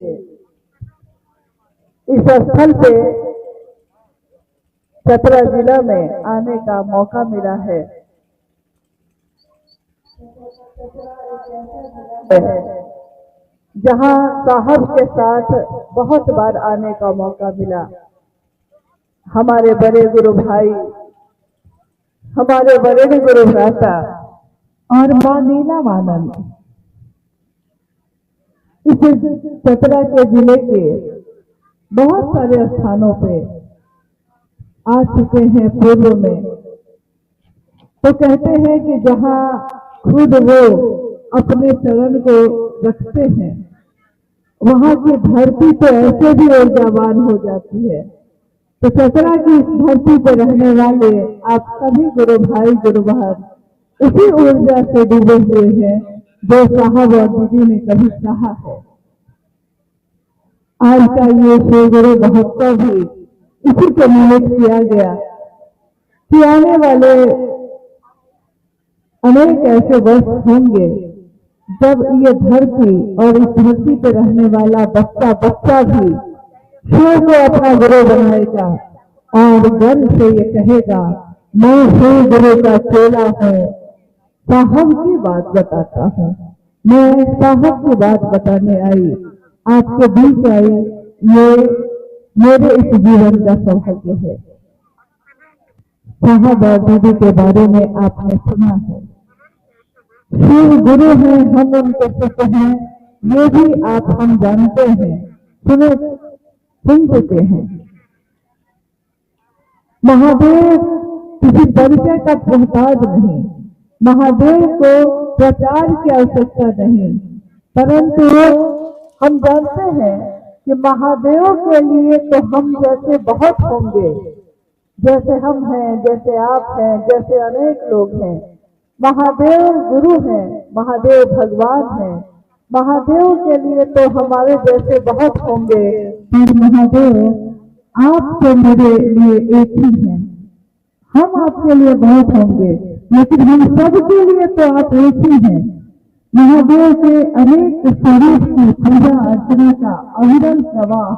इस स्थल पे चतरा जिला में आने का मौका मिला है। जहां साहब के साथ बहुत बार आने का मौका मिला। हमारे बड़े गुरु भाई, हमारे बड़े गुरु भ्राता और मां नीला वानन इस चतरा के जिले के बहुत सारे स्थानों पे आ चुके हैं पूर्व में। तो कहते हैं कि जहां खुद वो अपने चरण को रखते हैं, वहां की धरती तो ऐसे भी ऊर्जावान हो जाती है। तो चतरा की इस धरती पर रहने वाले आप सभी गुरु भाई गुरु बहन उसी ऊर्जा से डूबे हुए हैं जो साहब और दीदी ने कभी कहा है। आज का ये श्री गुरु महोत्सव भी इसी को निमित्त किया गया कि आने वाले अनेक ऐसे वर्ष होंगे जब ये धरती और इस धरती पर रहने वाला बच्चा बच्चा भी शिव को अपना गुरु बनाएगा और गर्व से ये कहेगा, मैं शिव गुरु का चेला हूँ, साहब की बात बताता हूँ, मैं साहब की बात बताने आई, आपके बीच आई। ये मेरे इस जीवन का सौभाग्य है। साहब और दीदी के बारे में आपने सुना है, शिव गुरु हैं, हम उनके शिष्य हैं, ये भी आप हम जानते हैं, सुन चुके हैं। महादेव किसी परिचय का मोहताज नहीं, महादेव को प्रचार की आवश्यकता नहीं, परंतु हम जानते हैं कि महादेव के लिए तो हम जैसे बहुत होंगे, जैसे हम हैं, जैसे आप हैं, जैसे अनेक लोग हैं। महादेव गुरु हैं, महादेव भगवान हैं, महादेव के लिए तो हमारे जैसे बहुत होंगे, पर महादेव आप तो मेरे लिए एक ही हैं। हम आपके लिए बहुत होंगे, लेकिन हम सबके लिए तो आप एक ही हैं। महादेव के अनेक स्वरूप की पूजा अर्चना का अविरल प्रवाह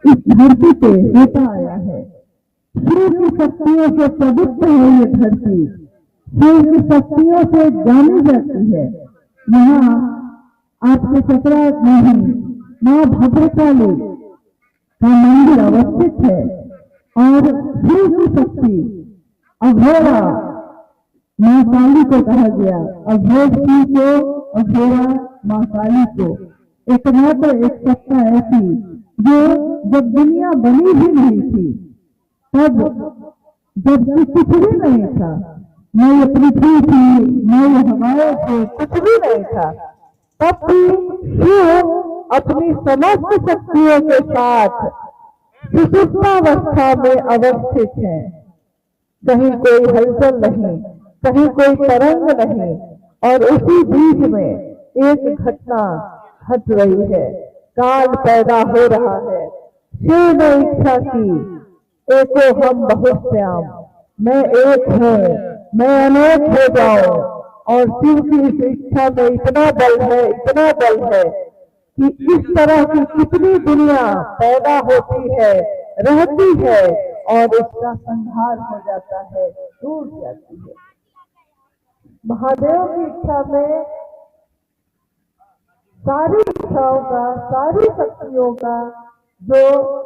इस धरती पे होता आया है। शिव की शक्तियों से पवित्र है ये धरती, शिव की शक्तियों से जानी जाती है। यहाँ आपके चतरा में मां भद्रकाली का मंदिर अवस्थित है और शिव की शक्ति अघोरा मां काली को कहा गया। अघोर शिव को, अघोरा मां काली को, एकमात्र एक सत्ता ऐसी जो जब दुनिया बनी भी नहीं थी, तब जब कुछ भी नहीं था, न ये पृथ्वी थी, न ये हवाएं थे, कुछ भी नहीं था, तब भी शिव अपनी समस्त शक्तियों के साथ सुषुप्तावस्था में अवस्थित है। कहीं कोई हलचल नहीं, कहीं कोई तरंग नहीं, और उसी बीच में एक घटना घट रही है, काल पैदा हो रहा है। शिव ने इच्छा की, एको हम बहुत श्याम, मैं एक हूँ, मैं अनेक हो जाऊं। और शिव की इस इच्छा में इतना बल है, इतना बल है कि इस तरह की कितनी दुनिया पैदा होती है, रहती है और इसका संहार हो जाता है, टूट जाती है। महादेव की इच्छा में सारी इच्छाओं का, सारी शक्तियों का जो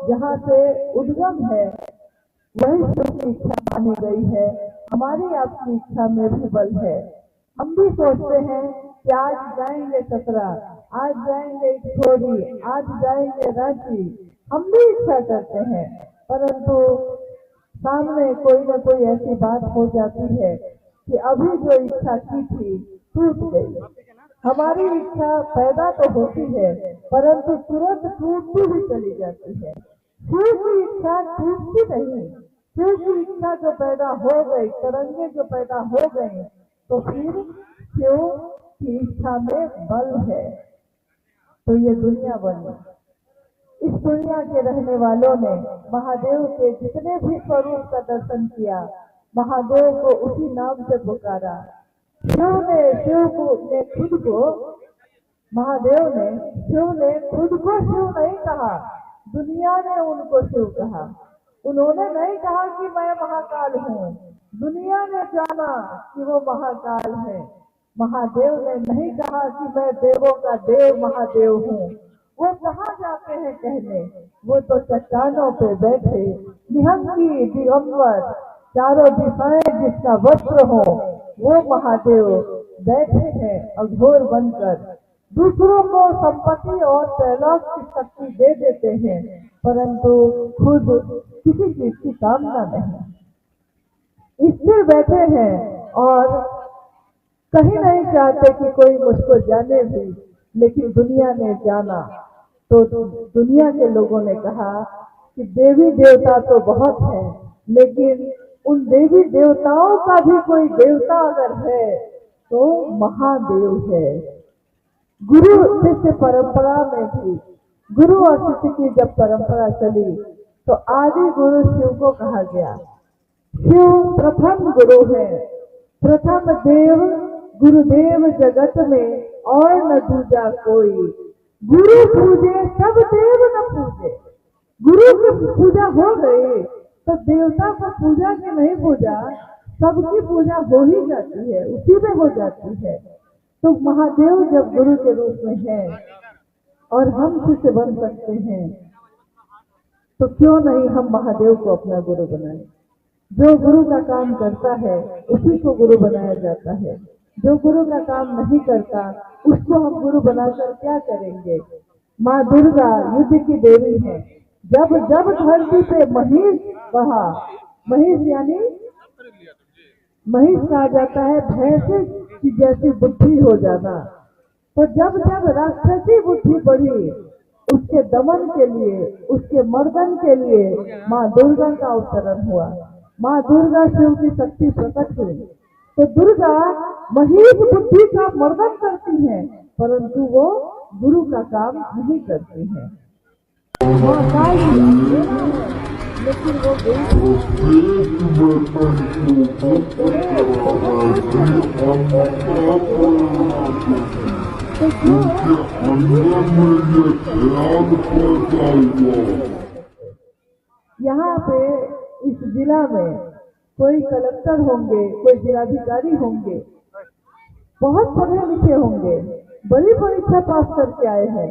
जहाँ से उद्गम है, वही शिव की इच्छा मानी गई है। हमारी आपकी इच्छा में भी बल है। हम भी सोचते हैं कि आज जाएंगे चतरा, आज जाएंगे छोड़ी, आज जाएंगे रांची, हम भी इच्छा करते हैं, परंतु सामने कोई न कोई ऐसी बात हो जाती है कि अभी जो इच्छा की थी टूट गई। हमारी इच्छा पैदा तो होती है, परंतु तुरंत टूटती भी चली जाती है। शिव की इच्छा टूटती नहीं। शिव की इच्छा जो पैदा हो गई, तरंगे जो पैदा हो गई, तो फिर शिव की इच्छा में बल है, तो ये दुनिया बनी। इस दुनिया के रहने वालों ने महादेव के जितने भी स्वरूप का दर्शन किया, महादेव को उसी नाम से पुकारा। शिव ने खुद को महादेव ने, शिव ने खुद को शिव नहीं कहा, दुनिया ने उनको शिव कहा। उन्होंने नहीं कहा कि मैं महाकाल हूँ, दुनिया ने जाना कि वो महाकाल है। महादेव ने नहीं कहा कि मैं देवों का देव महादेव हूँ। वो कहाँ जाते हैं कहने, वो तो चट्टानों पे बैठे निहंगी दिगंबर, चारों दिशाएं जिसका वस्त्र हो, वो महादेव बैठे हैं अघोर बनकर। दूसरों को संपत्ति और कैलाश की शक्ति दे देते हैं, परंतु खुद किसी चीज की कामना नहीं। इसलिए बैठे हैं और कहीं नहीं चाहते कि कोई मुझको जाने भी, लेकिन दुनिया ने जाना तो दुनिया के लोगों ने कहा कि देवी देवता तो बहुत है, लेकिन उन देवी देवताओं का भी कोई देवता अगर है तो महादेव है। गुरु शिष्य परंपरा में भी गुरु और शिष्य की जब परंपरा चली तो आदि गुरु शिव को कहा गया। शिव प्रथम गुरु है, प्रथम देव गुरुदेव जगत में और न दूजा कोई। गुरु पूजे सब देव न पूजे। गुरु की पूजा हो गई तो देवता को पूजा की नहीं पूजा, सबकी पूजा हो ही जाती है, उसी में हो जाती है। तो महादेव जब गुरु के रूप में है और हम शिष्य बन सकते हैं, तो क्यों नहीं हम महादेव को अपना गुरु बनाएं। जो गुरु का काम करता है उसी को गुरु बनाया जाता है, जो गुरु का काम नहीं करता उसको हम गुरु बनाकर क्या करेंगे। माँ दुर्गा युद्ध की देवी है। जब जब धरती पे महिष बढ़ा, महिष यानी महिष कहा जाता है भैंसे की जैसी बुद्धि हो जाना, तो जब जब राक्षसी बुद्धि बढ़ी उसके दमन के लिए, उसके मर्दन के लिए माँ दुर्गा का अवतरण हुआ। माँ दुर्गा शिव की शक्ति प्रकट हुई। तो दुर्गा महिष बुद्धि का मर्दन करती हैं, परंतु वो गुरु का काम नहीं करती हैं। लेकिन वो यहाँ पे इस जिला में कोई कलेक्टर होंगे, कोई जिलाधिकारी होंगे, बहुत पढ़े लिखे होंगे, बड़ी परीक्षा पास करके आए हैं,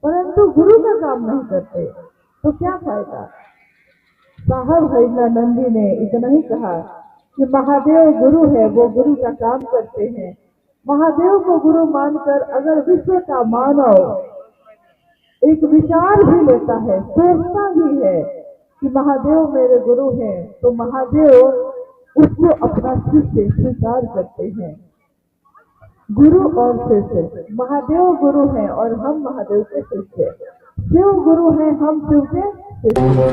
परंतु गुरु का काम नहीं करते, तो क्या फायदा। साहब हरिनानंदी ने इतना ही कहा कि महादेव गुरु है, वो गुरु का काम करते हैं। महादेव को गुरु मानकर अगर विश्व का मानव एक विचार भी लेता है, सोचता भी है कि महादेव मेरे गुरु हैं, तो महादेव उसको अपना शिष्य स्वीकार करते हैं। गुरु और शिष्य, महादेव गुरु हैं और हम महादेव के शिष्य, शिव गुरु हैं, हम शिव के शिष्य।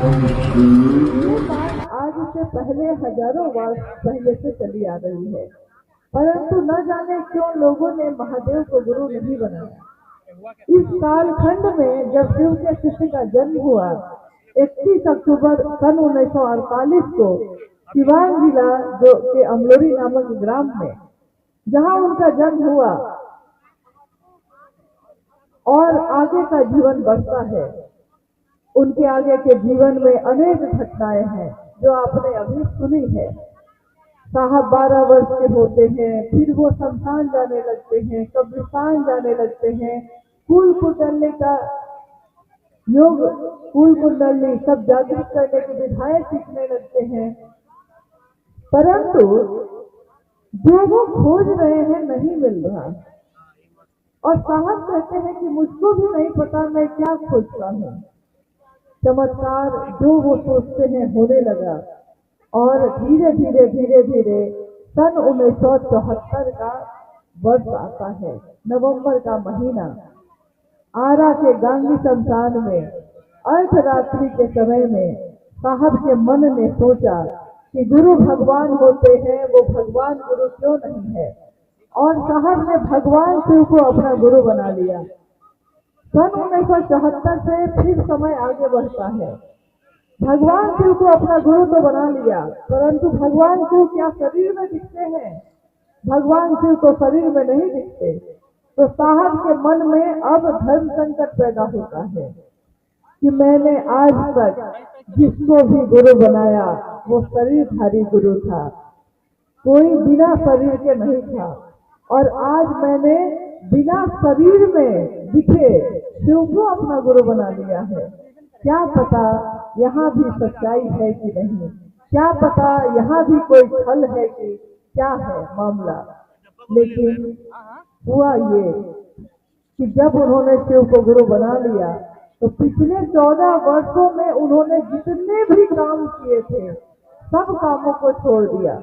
ये बात आज से पहले हजारों वर्ष पहले से चली आ रही है, परंतु न जाने क्यों लोगों ने महादेव को गुरु नहीं बनाया। इस कालखंड में जब शिव के शिष्य का जन्म हुआ 31 अक्टूबर सन 1948 को सिवान जिला जो के अमलोरी नामक ग्राम में, जहां उनका जन्म हुआ और आगे का जीवन बढ़ता है। उनके आगे के जीवन में अनेक घटनाएं हैं जो आपने अभी सुनी है। साहब 12 वर्ष के होते हैं, फिर वो शमशान जाने लगते हैं, कब्रिस्तान जाने लगते हैं, कुल कुंडली का योग, कुल कुंडली सब जागृत करने की विधाएं सीखने लगते हैं, परंतु जो वो खोज रहे हैं नहीं मिल रहा। और साहब कहते हैं कि मुझको भी नहीं पता मैं क्या खोजता हूँ। चमत्कार जो वो सोचते हैं होने लगा और धीरे धीरे धीरे धीरे सन 1974 का वर्ष आता है, नवंबर का महीना। आरा के गांधी शमशान में अर्धरात्रि के समय में साहब के मन ने सोचा कि गुरु भगवान होते हैं, वो भगवान गुरु क्यों नहीं है। और साहब ने भगवान शिव को अपना गुरु बना लिया। सन 1974 से फिर समय आगे बढ़ता है। भगवान शिव को अपना गुरु तो बना लिया, परंतु भगवान शिव क्या शरीर में दिखते हैं? भगवान शिव तो शरीर में नहीं दिखते। तो साहब के मन में अब धर्म संकट पैदा होता है कि मैंने आज तक जिसको भी गुरु बनाया वो शरीरधारी गुरु था, कोई बिना शरीर के नहीं था, और आज मैंने बिना शरीर में दिखे शिव को अपना गुरु बना लिया है। क्या पता यहाँ भी सच्चाई है कि नहीं, क्या पता यहाँ भी कोई छल है कि क्या है मामला। लेकिन हुआ ये कि जब उन्होंने शिव को गुरु बना लिया तो पिछले 14 वर्षों में उन्होंने जितने भी काम किए थे सब कामों को छोड़ दिया।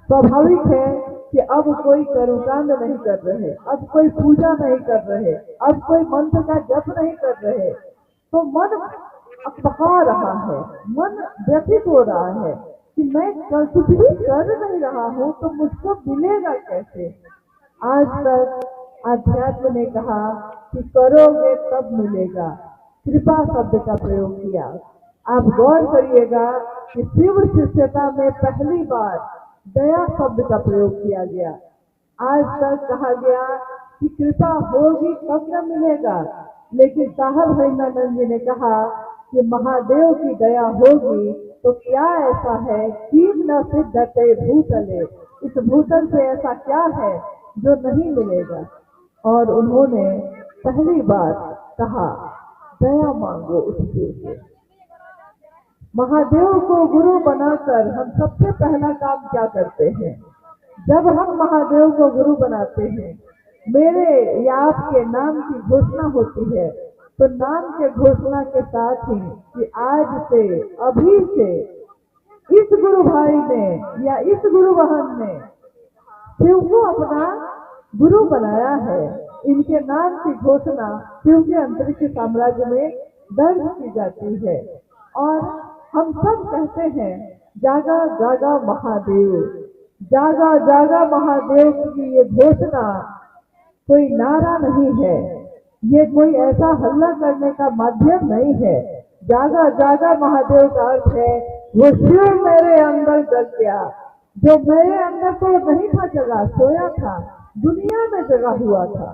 स्वाभाविक है कि अब कोई कर्मकांड नहीं कर रहे, अब कोई पूजा नहीं कर रहे, अब कोई मंत्र का जप नहीं कर रहे, तो मन अकबका रहा है, मन व्यथित हो रहा है कि मैं कुछ भी कर नहीं रहा हूँ तो मुझको मिलेगा कैसे। आज तक आध्यात्म ने कहा कि करोगे तब मिलेगा, कृपा शब्द का प्रयोग किया। आप गौर करिएगा कि शिव शिष्यता में पहली बार दया शब्द का प्रयोग किया गया। आज तक कहा गया कि कृपा होगी तब न मिलेगा, लेकिन साहब हरिनानंद जी ने कहा कि महादेव की दया होगी तो क्या ऐसा है कि न सिद्धते भूतले, इस भूतल से ऐसा क्या है जो नहीं मिलेगा। और उन्होंने पहली बार कहा दया मांगो उससे। महादेव को गुरु बनाकर हम सबसे पहला काम क्या करते हैं? जब हम महादेव को गुरु बनाते हैं, मेरे या आपके नाम की घोषणा होती है, तो नाम के घोषणा के साथ ही कि आज से, अभी से इस गुरु भाई ने या इस गुरु बहन ने शिव को अपना गुरु बनाया है, इनके नाम की घोषणा शिव के अंतरिक्ष साम्राज्य में दर्ज की जाती है। और हम सब कहते हैं जागा जागा महादेव, जागा जागा महादेव की ये घोषणा कोई नारा नहीं है, ये कोई ऐसा हल्ला करने का माध्यम नहीं है। जागा जागा महादेव का अर्थ है वो शिव मेरे अंदर जग गया, जो मेरे अंदर तो नहीं था जगा, सोया था, दुनिया में जगा हुआ था।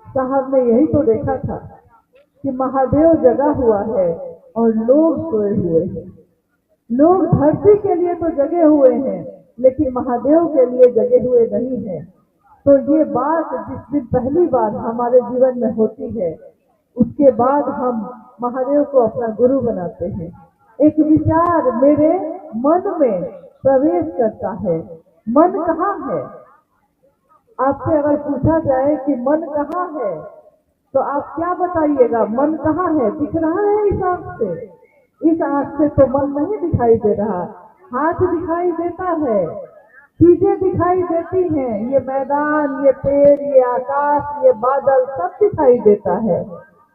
साहब ने यही तो देखा था कि महादेव जगा हुआ है और लोग सोए हुए हैं। लोग धरती के लिए तो जगे हुए हैं लेकिन महादेव के लिए जगे हुए नहीं हैं। तो ये बात जिस दिन पहली बार हमारे जीवन में होती है, उसके बाद हम महादेव को अपना गुरु बनाते हैं। एक विचार मेरे मन में प्रवेश करता है, मन कहाँ है? आपसे अगर पूछा जाए कि मन कहाँ है तो आप क्या बताइएगा? मन कहाँ है? दिख रहा है इस आंख से? इस आंख से तो मन नहीं दिखाई दे रहा। हाथ दिखाई देता है, चीजें दिखाई देती हैं, ये मैदान, ये पेड़, ये आकाश, ये बादल सब दिखाई देता है,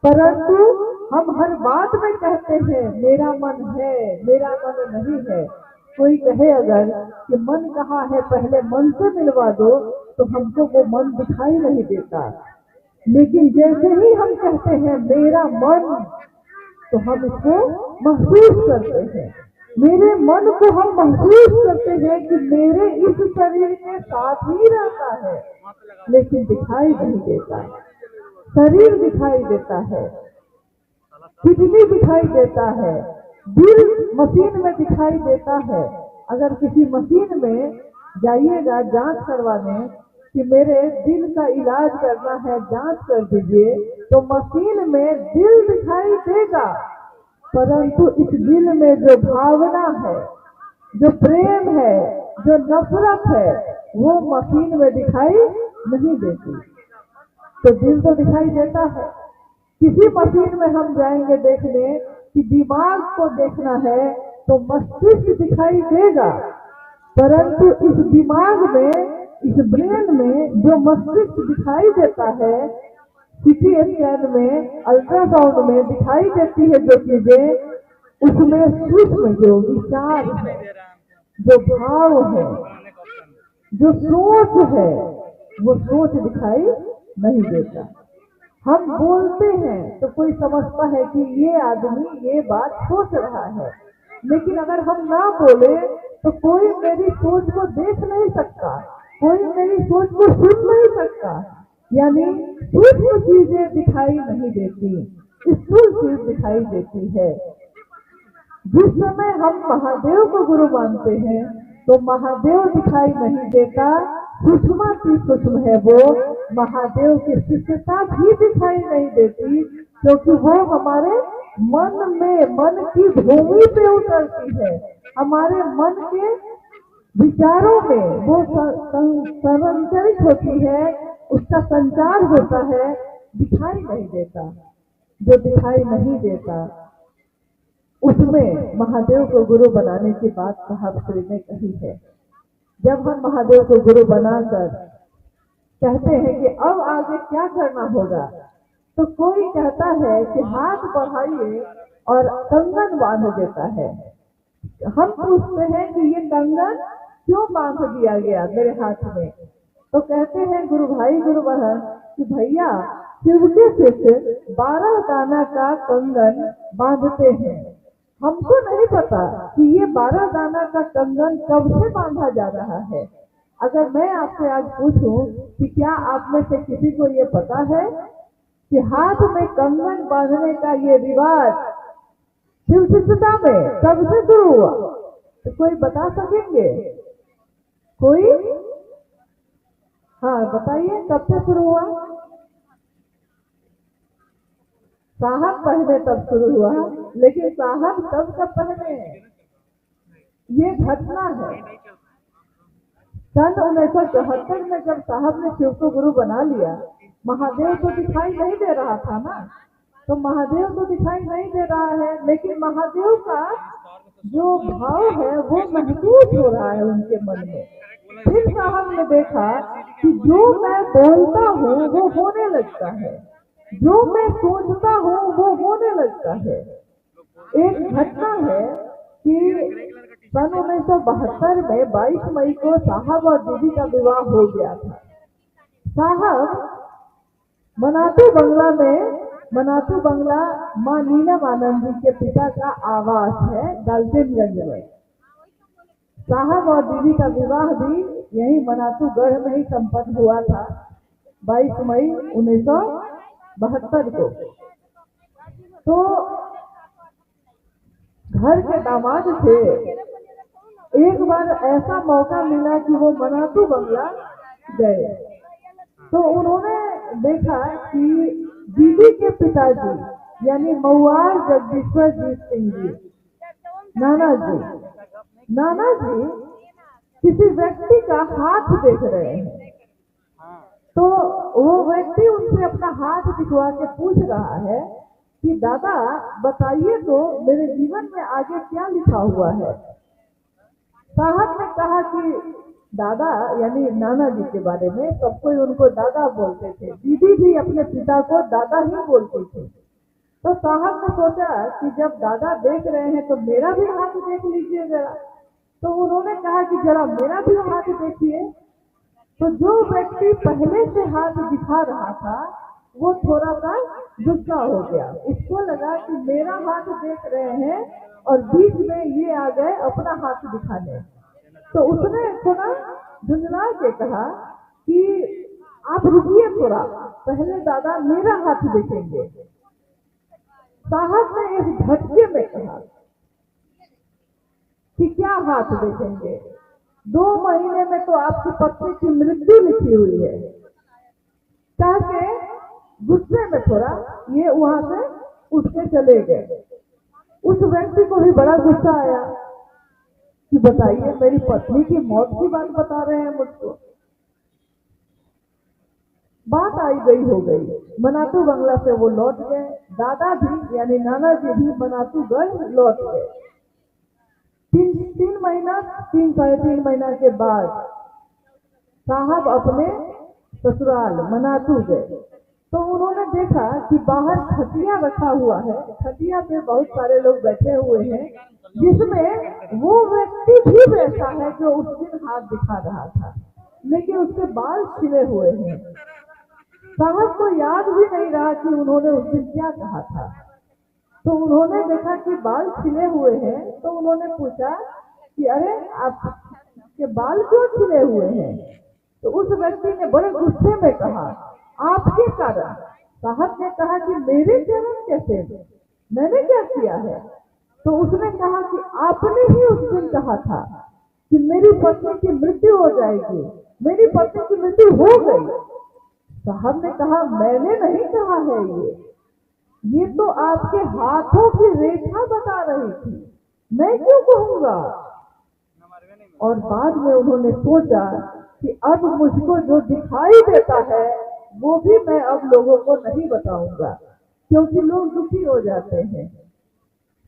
परंतु हम हर बात में कहते हैं मेरा मन है, मेरा मन नहीं है। कोई कहे अगर कि मन कहाँ है, पहले मन से मिलवा दो, तो हमको वो मन दिखाई नहीं देता। लेकिन जैसे ही हम कहते हैं मेरा मन, तो हम इसको महसूस करते हैं। मेरे मन को हम महसूस करते हैं कि मेरे इस शरीर के साथ ही रहता है, लेकिन दिखाई नहीं देता। शरीर दिखाई देता है, किडनी दिखाई देता है, दिल मशीन में दिखाई देता है। अगर किसी मशीन में जाइएगा जांच करवाने कि मेरे दिल का इलाज करना है, जांच कर दीजिए, तो मशीन में दिल दिखाई देगा, परंतु इस दिल में जो भावना है, जो प्रेम है, जो नफरत है, वो मशीन में दिखाई नहीं देती। तो दिल तो दिखाई देता है। किसी मशीन में हम जाएंगे देखने कि दिमाग को देखना है तो मस्तिष्क दिखाई देगा, परंतु इस दिमाग में, इस ब्रेन में जो मस्तिष्क दिखाई देता है, सीटी स्कैन में, अल्ट्रासाउंड में दिखाई देती है जो चीजें, उसमें सूक्ष्म जो विचार है, जो भाव है, जो सोच है, वो सोच दिखाई नहीं देता। हम बोलते हैं तो कोई समझता है कि ये आदमी ये बात सोच रहा है, लेकिन अगर हम ना बोले तो कोई मेरी सोच को देख नहीं सकता। कोई मेरी सोच को सुन नहीं सकता। यानी सूक्ष्म चीजें दिखाई नहीं देती, स्थूल चीज दिखाई देती है। जिस समय हम महादेव को गुरु मानते हैं तो महादेव दिखाई नहीं देता, सूक्ष्म की सूक्ष्म है वो। महादेव की शिष्यता भी दिखाई नहीं देती, क्योंकि वो हमारे मन में, मन की भूमि पे उतरती है, हमारे मन के विचारों में वो संचारित होती है, उसका संचार होता है, दिखाई नहीं देता। जो दिखाई नहीं देता उसमें महादेव को गुरु बनाने की बात साहब श्री ने कही है। जब हम महादेव को गुरु बनाकर कहते हैं कि अब आगे क्या करना होगा, तो कोई कहता है कि हाथ बढ़ाइए और कंगन बांध देता है। हम पूछते हैं कि ये कंगन क्यों बांध दिया गया मेरे हाथ में, तो कहते हैं गुरु भाई गुरु बहन कि भैया शिव के शिष्य 12 दाना का कंगन बांधते हैं। हमको नहीं पता कि ये 12 दाना का कंगन कब से बांधा जा रहा है। अगर मैं आपसे आज पूछूं कि क्या आप में से किसी को ये पता है कि हाथ में कंगन बांधने का ये रिवाज शिव शिष्यता में कब से शुरू हुआ, तो कोई बता सकेंगे? कोई? हाँ बताइए, कब से शुरू हुआ? साहब पहले तब शुरू हुआ, लेकिन साहब कब पहले? ये घटना है सन 1974 में, जब साहब ने शिव को गुरु बना लिया। महादेव तो दिखाई नहीं दे रहा था ना, तो महादेव तो दिखाई नहीं दे रहा है, लेकिन महादेव का जो भाव है वो महसूस हो रहा है उनके मन में। फिर साहब ने देखा कि जो मैं बोलता हूँ वो होने लगता है, जो मैं सोचता हूँ वो होने लगता है। एक घटना है कि सन 1972 में 22 मई को साहब और दीदी का विवाह हो गया था। साहब मनातू बंगला में, मनातू बंगला माँ नीलम जी के पिता का आवास है डाल्टनगंज में। साहब और दीदी का विवाह भी यही मनातूगढ़ में ही संपन्न हुआ था 22 मई 1972 को। तो घर के दामाद थे। एक बार ऐसा मौका मिला कि वो मनातू बंगला गए, तो उन्होंने देखा कि दीदी के पिताजी यानी मऊआर जगदीश्वर जीत सिंह जी, नाना जी किसी व्यक्ति का हाथ देख रहे हैं। तो वो व्यक्ति उनसे अपना हाथ दिखवा के पूछ रहा है कि दादा बताइए तो मेरे जीवन में आगे क्या लिखा हुआ है। साहब ने कहा कि दादा यानी नाना जी के बारे में सब कोई उनको दादा बोलते थे, दीदी भी अपने पिता को दादा ही बोलती थी। तो साहब ने सोचा कि जब दादा देख रहे हैं तो मेरा भी हाथ देख लीजिए जरा। तो उन्होंने कहा कि जरा मेरा भी हाथ देखिए। तो जो व्यक्ति पहले से हाथ दिखा रहा था वो थोड़ा सा गुस्सा हो गया। इसको लगा कि मेरा हाथ देख रहे हैं और बीच में ये आ गए अपना हाथ दिखाने। तो उसने थोड़ा झुंझला के कहा कि आप रुकिए थोड़ा, पहले दादा मेरा हाथ देखेंगे। साहब ने इस झटके में कहा कि क्या हाथ देखेंगे, 2 महीने में तो आपकी पत्नी की मृत्यु लिखी हुई है। कह के गुस्से में थोड़ा ये वहां से उठ के चले गए। उस व्यक्ति को भी बड़ा गुस्सा आया कि बताइए मेरी पत्नी की मौत की बात बता रहे हैं मुझको। बात आई गई हो गई। मनातू बंगला से वो लौट गए। दादा भी यानी नाना जी भी मनातूगढ़ लौट गए। 3 महीना 3-3.5 महीना के बाद साहब अपने ससुराल मनातू गए। तो उन्होंने देखा कि बाहर खटिया रखा हुआ है, खटिया पे बहुत सारे लोग बैठे हुए हैं, जिसमें वो व्यक्ति भी वैसा है जो उस दिन हाथ दिखा रहा था, लेकिन उसके बाल छिले हुए हैं। साहब को याद भी नहीं रहा कि उन्होंने उस दिन क्या कहा था। तो उन्होंने देखा कि बाल छिले हुए हैं, तो उन्होंने पूछा कि अरे आपके बाल क्यों छिले हुए हैं? तो उस व्यक्ति ने बड़े गुस्से में कहा, आपके कारण। साहब ने कहा कि मेरे कारण कैसे, मैंने क्या किया है? तो उसने कहा कि आपने ही उस दिन कहा था कि मेरी पत्नी की मृत्यु हो जाएगी, मेरी पत्नी की मृत्यु हो गई। साहब ने कहा, मैंने नहीं कहा है, ये तो आपके हाथों की रेखा बता रही थी, मैं क्यों कहूंगा? और बाद में उन्होंने सोचा कि अब मुझको जो दिखाई देता है वो भी मैं अब लोगों को नहीं बताऊंगा, क्योंकि लोग दुखी हो जाते हैं।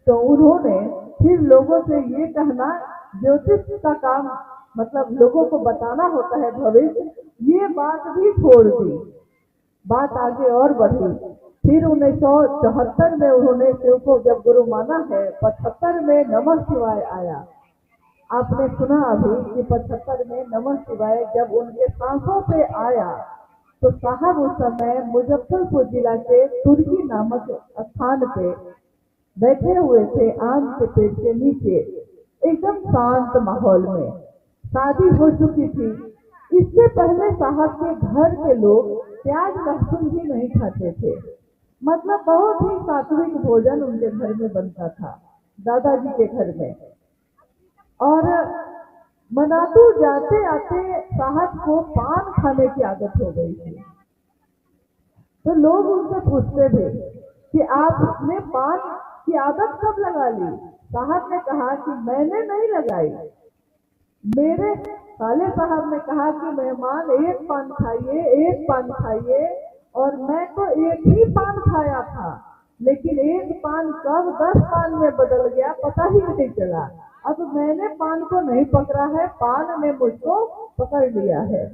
तो उन्होंने फिर लोगों से ये कहना, ज्योतिष का काम मतलब लोगों को बताना होता है भविष्य, ये बात भी छोड़ दी। बात आगे और बढ़ी। फिर 1974 में उन्होंने शिव को जब गुरु माना है, 75 में नमः शिवाय आया। आपने सुना अभी कि 75 में नमः शिवाय जब उनके सांसों पे आया, तो साहब उस समय मुजफ्फरपुर जिला के तुर्की नामक स्थान पे बैठे हुए थे, आम के पेड़ के नीचे, एकदम शांत माहौल में। शादी हो चुकी थी। इससे पहले साहब के घर के लोग प्याज लहसुन भी नहीं खाते थे, मतलब बहुत ही सात्विक भोजन उनके घर में बनता था, दादाजी के घर में। और मनातू जाते आते साहब को पान खाने की आदत हो गई थी। तो लोग उनसे पूछते थे कि आपने पान की आदत कब लगा ली? साहब ने कहा कि मैंने नहीं लगाई, मेरे साले साहब ने कहा कि मेहमान एक पान खाइए, एक पान खाइए, और मैं तो एक ही पान खाया था, लेकिन एक पान कब 10 पान में बदल गया पता ही नहीं चला। अब मैंने पान को नहीं पकड़ा है, पान ने मुझको पकड़ लिया है।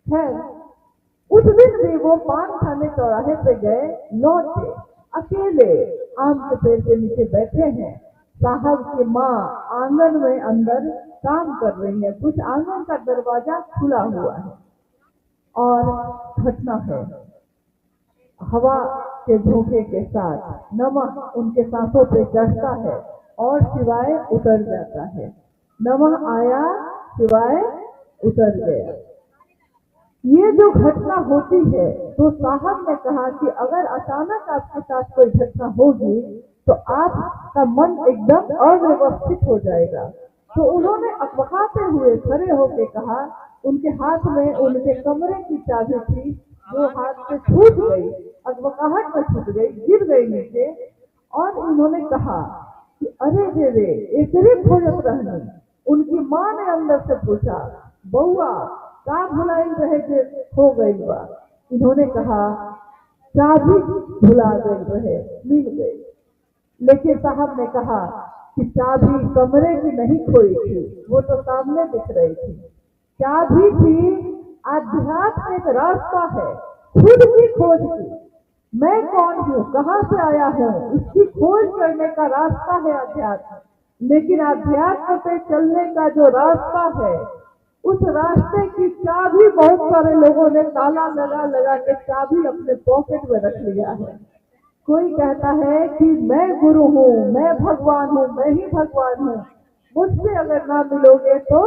खैर, उस दिन भी वो पान खाने चौराहे पे गए, लौटे, अकेले आम के पेड़ के नीचे बैठे हैं। साहब की माँ आंगन में अंदर काम कर रही है, कुछ आंगन का दरवाजा खुला हुआ है और घटना है, हवा के झोंके के साथ नमः उनके सांसों पे चढ़ता है और शिवाय उतर जाता है। नमः आया, शिवाय उतर गया। ये जो घटना होती है, तो साहब ने कहा कि अगर अचानक आपके साथ कोई घटना होगी तो आपका मन एकदम अव्यवस्थित हो जाएगा। तो उन्होंने अकबकाते हुए खड़े होकर कहा, उनके हाथ में उनके कमरे की चाबी थी, जो हाथ से छूट गई, अकबकाहट में छूट गई, गिर गई नीचे। और उन्होंने कहा कि अरे रे एकरे खोजत रहने। उनकी माँ ने अंदर से पूछा, बउआ का भुलाई रहे थे, हो गई बा? इन्होंने कहा, चाबी भुला गई रहे, मिल गई। लेकिन साहब ने कहा कि चाबी कमरे की नहीं खोई थी, वो तो सामने दिख रही थी। चाबी थी आध्यात्म एक रास्ता है, खुद की खोज की। मैं कौन हूँ, कहाँ से आया हूँ, इसकी खोज करने का रास्ता है अध्यात्म। लेकिन अध्यात्म पे चलने का जो रास्ता है, उस रास्ते की चाबी बहुत सारे लोगों ने ताला लगा लगा के चाबी अपने पॉकेट में रख लिया है। कोई कहता है कि मैं गुरु हूँ, मैं भगवान हूँ, मैं ही भगवान हूँ, मुझसे अगर ना मिलोगे तो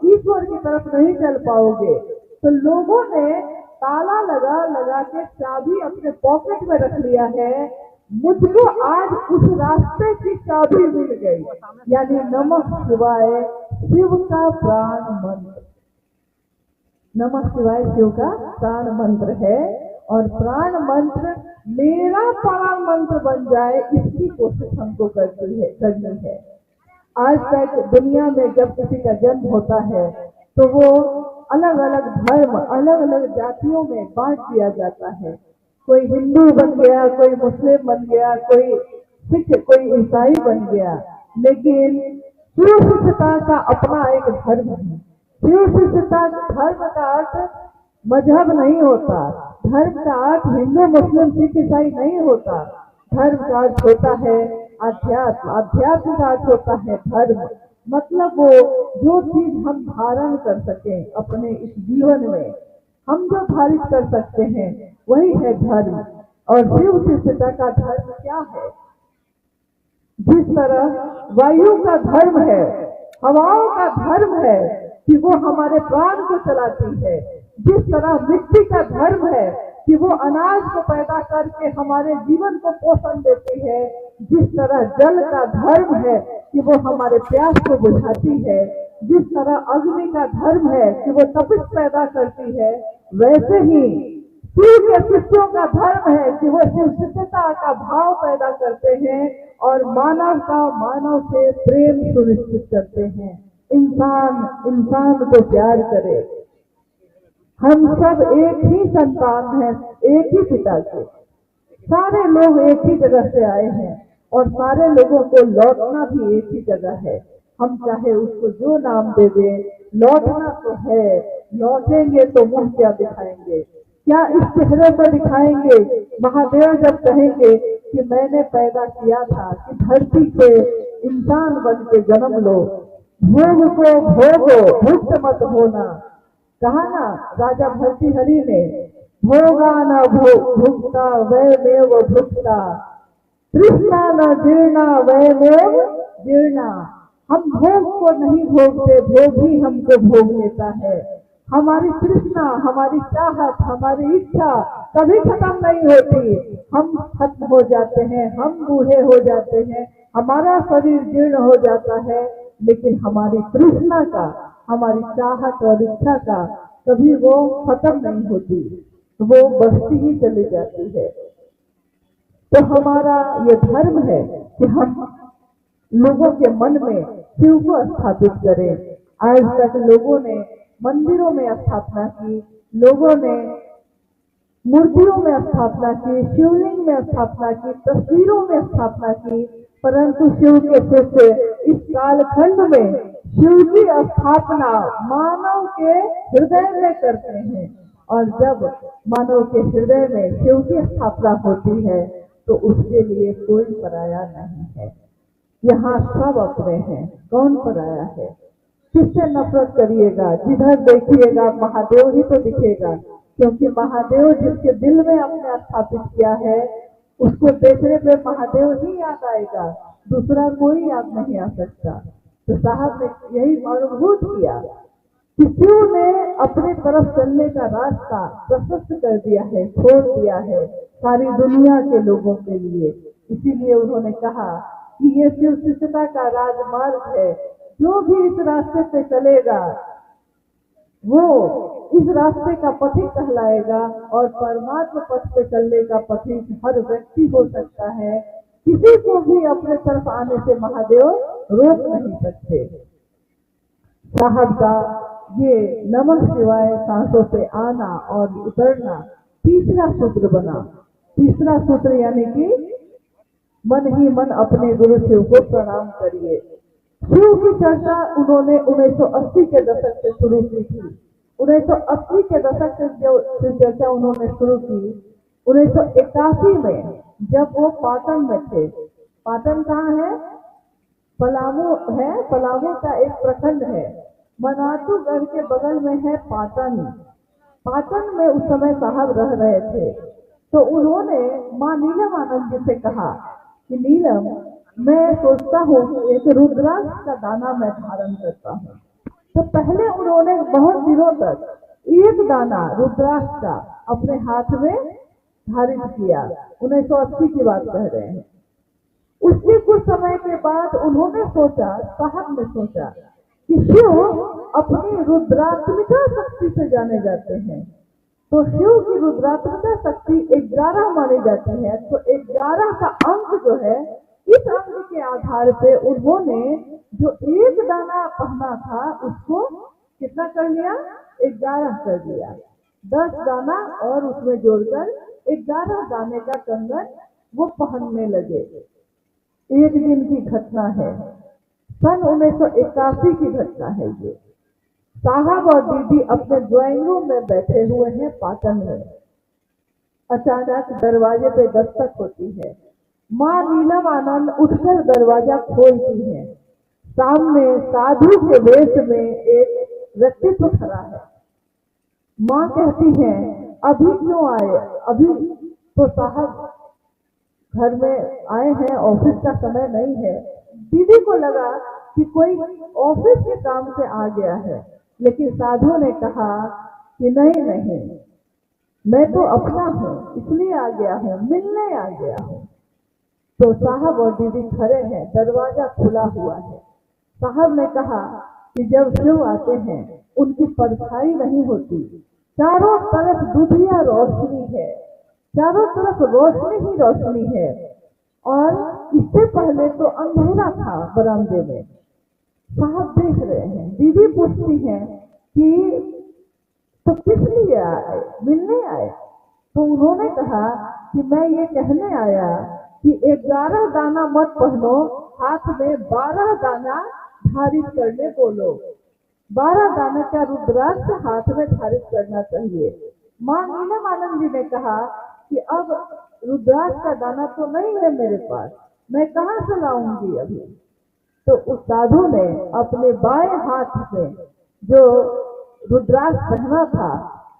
ईश्वर की तरफ नहीं चल पाओगे। तो लोगों ने ताला लगा लगा के चाबी अपने पॉकेट में रख लिया है। मुझको आज उस रास्ते की चाबी मिल गई, यानी नमः शिवाय शिव का प्राण मंत्र। नमः शिवाय शिव का प्राण मंत्र है, और प्राण मंत्र मेरा प्राण मंत्र बन जाए, इसकी कोशिश हमको करनी है। आज तक दुनिया में जब किसी का जन्म होता है तो वो अलग अलग धर्म, अलग अलग जातियों में बांट दिया जाता है। कोई हिंदू बन गया, कोई मुस्लिम बन गया, कोई सिख, कोई ईसाई बन गया। लेकिन शिव शिष्यता का अपना एक धर्म है। शिव शिष्यता धर्म का अर्थ मजहब नहीं होता, धर्म का अर्थ हिंदू मुस्लिम सिख ईसाई नहीं होता। धर्म का अर्थ होता है अध्यात्म, अध्यात्म का अर्थ होता है धर्म। मतलब वो जो चीज हम धारण कर सकें अपने इस जीवन में, हम जो धारित कर सकते हैं वही है धर्म। और शिव शिष्यता का धर्म क्या है? जिस तरह वायु का धर्म है, हवाओं का धर्म है, कि वो हमारे प्राण को चलाती है, जिस तरह मिट्टी का धर्म है कि वो अनाज को पैदा करके हमारे जीवन को पोषण देती है, जिस तरह जल का धर्म है कि वो हमारे प्यास को बुझाती है, जिस तरह अग्नि का धर्म है कि वो तपिश पैदा करती है, वैसे ही शिव के शिष्यों का धर्म है कि वो शिवता का भाव पैदा करते हैं और मानव से प्रेम सुनिश्चित करते हैं। इंसान को प्यार करे। हम सब एक ही संतान हैं, एक ही पिता के। सारे लोग एक ही जगह से आए हैं और सारे लोगों को लौटना भी एक ही जगह है। हम चाहे उसको जो नाम दे दें, लौटना तो है। लौटेंगे तो मुंह क्या दिखाएंगे, क्या इस चेहरे पर दिखाएंगे? महादेव जब कहेंगे कि मैंने पैदा किया था कि धरती पे इंसान बन के जन्म लो, भोग को भोगो, भुक्त मत होना। कहा ना राजा भर्तृहरि ने, भोगा न भुक्ता वैमेव भुक्ता, तृष्णा न जीर्णा वैमेव जीर्णा। हम भोग को नहीं भोगते, भोग ही हमको भोग लेता है। हमारी तृष्णा, हमारी चाहत, हमारी इच्छा कभी खत्म नहीं होती। हम खत्म हो जाते हैं, हम बूढ़े हो जाते हैं, हमारा शरीर जीर्ण हो जाता है, लेकिन हमारी तृष्णा का, हमारी चाहत और इच्छा का कभी वो खत्म नहीं होती, वो बढ़ती ही चली जाती है। तो हमारा ये धर्म है कि हम लोगों के मन में शिव को स्थापित करें। आज तक लोगों ने मंदिरों में स्थापना की, लोगों ने मूर्तियों में स्थापना की, शिवलिंग में स्थापना की, तस्वीरों में स्थापना की, परंतु शिव के शिष्य इस कालखंड में शिव की स्थापना मानव के हृदय में करते हैं। और जब मानव के हृदय में शिव की स्थापना होती है तो उसके लिए कोई पराया नहीं है। यहाँ सब अपने हैं, कौन पराया है? किससे नफरत करिएगा? जिधर देखिएगा महादेव ही तो दिखेगा, क्योंकि महादेव जिसके दिल में अपने स्थापित किया है उसको देखने पे महादेव ही याद आएगा, दूसरा कोई याद नहीं आ सकता। तो साहब ने यही अनुभूत किया कि शिव ने अपने तरफ चलने का रास्ता प्रशस्त कर दिया है, छोड़ दिया है सारी दुनिया के लोगों के लिए। इसीलिए उन्होंने कहा कि ये शिव शिष्यता का राजमार्ग है, जो भी इस रास्ते से चलेगा वो इस रास्ते का पथिक कहलाएगा। और परमात्मा पथ पे चलने का पथिक हर व्यक्ति हो सकता है, किसी को भी अपने तरफ आने से महादेव रोक नहीं सकते। साहब का ये नमः शिवाय सांसों से आना और उतरना तीसरा सूत्र बना। तीसरा सूत्र यानी कि मन ही मन अपने गुरु शिव को प्रणाम करिए। शिव की चर्चा उन्होंने 1980 के दशक से शुरू की थी। 1980 के दशक से जो चर्चा उन्होंने शुरू की, 1981 में जब वो पाटन में थे। पाटन कहाँ है? पलामू है, पलामू का एक प्रखंड है। मनातूगढ़ के बगल में है पाटन। पाटन में उस समय साहब रह रहे थे। तो उन्होंने माँ नीलम आनंद जी से कहा कि नीलम, मैं सोचता हूँ कि एक रुद्राक्ष का दाना मैं धारण करता हूँ। तो पहले उन्होंने बहुत दिनों तक एक दाना रुद्राक्ष का अपने हाथ में धारित किया। 1980 की बात कह रहे हैं। उसके कुछ समय के बाद उन्होंने सोचा, साहब ने सोचा कि शिव अपनी रुद्रात्मिका शक्ति से जाने जाते हैं। तो शिव की रुद्रात्मिका शक्ति 11 मानी जाती है। तो 11 का अंक जो है, इस अंक के आधार पे उन्होंने जो एक दाना पहना था उसको कितना कर लिया? 11 कर दिया। 10 दाना और उसमें जोड़कर 11 दाने का कंगन वो पहनने लगे। एक दिन की घटना है, सन 1981 की घटना है ये। साहब और दीदी अपने ड्राइंग रूम में बैठे हुए हैं पाटन में। अचानक दरवाजे पे दस्तक होती है। माँ नीलम आनंद उठकर दरवाजा खोलती हैं। सामने साधु के वेश में एक व्यक्तित्व खड़ा है। माँ कहती हैं, अभी क्यों आए? अभी तो साहब घर में आए हैं, ऑफिस का समय नहीं है। दीदी को लगा कि कोई ऑफिस के काम से आ गया है। लेकिन साधु ने कहा कि नहीं नहीं, मैं तो अपना हूँ, इसलिए आ गया हूँ, मिलने आ गया हूँ। तो साहब और दीदी खड़े हैं, दरवाजा खुला हुआ है। साहब ने कहा कि जब शिव आते हैं उनकी परछाई नहीं होती, चारों तरफ दुधिया रोशनी है, चारों तरफ रोशनी ही रोशनी है। और इससे पहले तो अंधेरा था बरामदे में। साहब देख रहे हैं, दीदी पूछती हैं कि तो किस लिए आए, मिलने आए? तो उन्होंने कहा कि मैं ये कहने आया कि 11 दाना मत पहनो, हाथ में 12 दाना धारित करने बोलो। 12 दाना का रुद्राक्ष हाथ में धारित करना चाहिए। माँ नीलमानंद जी ने कहा कि अब रुद्राक्ष का दाना तो नहीं है मेरे पास, मैं कहाँ से लाऊंगी अभी? तो उस साधु ने अपने बाएं हाथ में जो रुद्राक्ष पहना था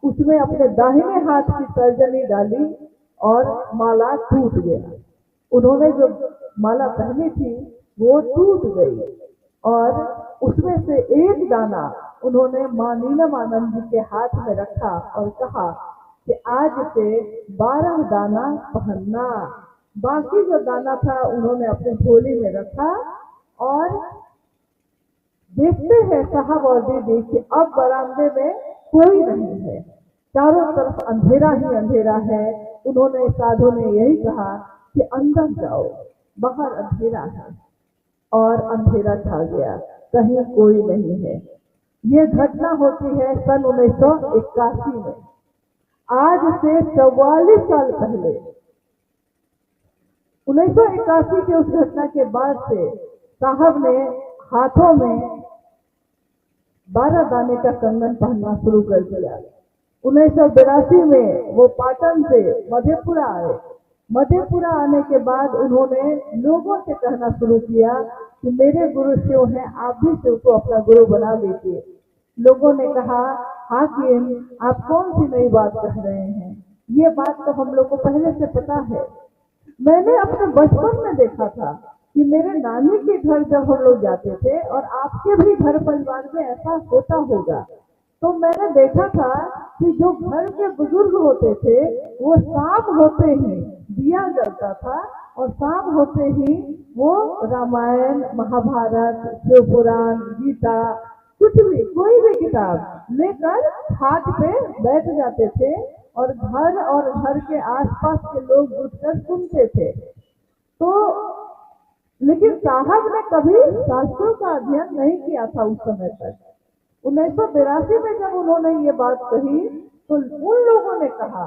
उसमें अपने दाहिने हाथ की तर्जनी डाली और माला टूट गया। उन्होंने जो माला पहनी थी वो टूट गई और उसमें से एक दाना उन्होंने माँ नीलमानंद जी के हाथ में रखा और कहा कि आज से 12 दाना पहनना। बाकी जो दाना था उन्होंने अपने झोली में रखा और देखते हैं साहब और दीदी कि अब बरामदे में कोई नहीं है, चारों तरफ अंधेरा ही अंधेरा है। उन्होंने साधु ने यही कहा कि अंदर जाओ, बाहर अंधेरा है। और अंधेरा छा गया, कहीं कोई नहीं है। ये घटना होती है सन 1981 में, आज से 44 साल पहले। 1981 के उस घटना के बाद से साहब ने हाथों में 12 दाने का कंगन पहनना शुरू कर दिया। 1982 में वो पाटन से मधेपुरा आए। मधेपुरा आने के बाद उन्होंने लोगों से कहना शुरू किया कि मेरे गुरु शिव हैं, आप भी शिव को अपना गुरु बना लीजिए। लोगों ने कहा हाकिम आप कौन सी नई बात कह रहे हैं, ये बात तो हम लोग को पहले से पता है। मैंने अपने बचपन में देखा था कि मेरे नानी के घर जब हम लोग जाते थे और आपके भी घर परिवार में ऐसा होता होगा, तो मैंने देखा था कि जो घर के बुजुर्ग होते थे वो शाम होते ही दिया जलता था और शाम होते ही वो रामायण, महाभारत, शिव पुराण, गीता, कुछ भी कोई भी किताब लेकर हाथ पे बैठ जाते थे और घर के आसपास के लोग उठकर सुनते थे। तो लेकिन साहब ने कभी शास्त्रों का अध्ययन नहीं किया था उस समय तक। 1982 में जब उन्होंने ये बात कही तो उन लोगों ने कहा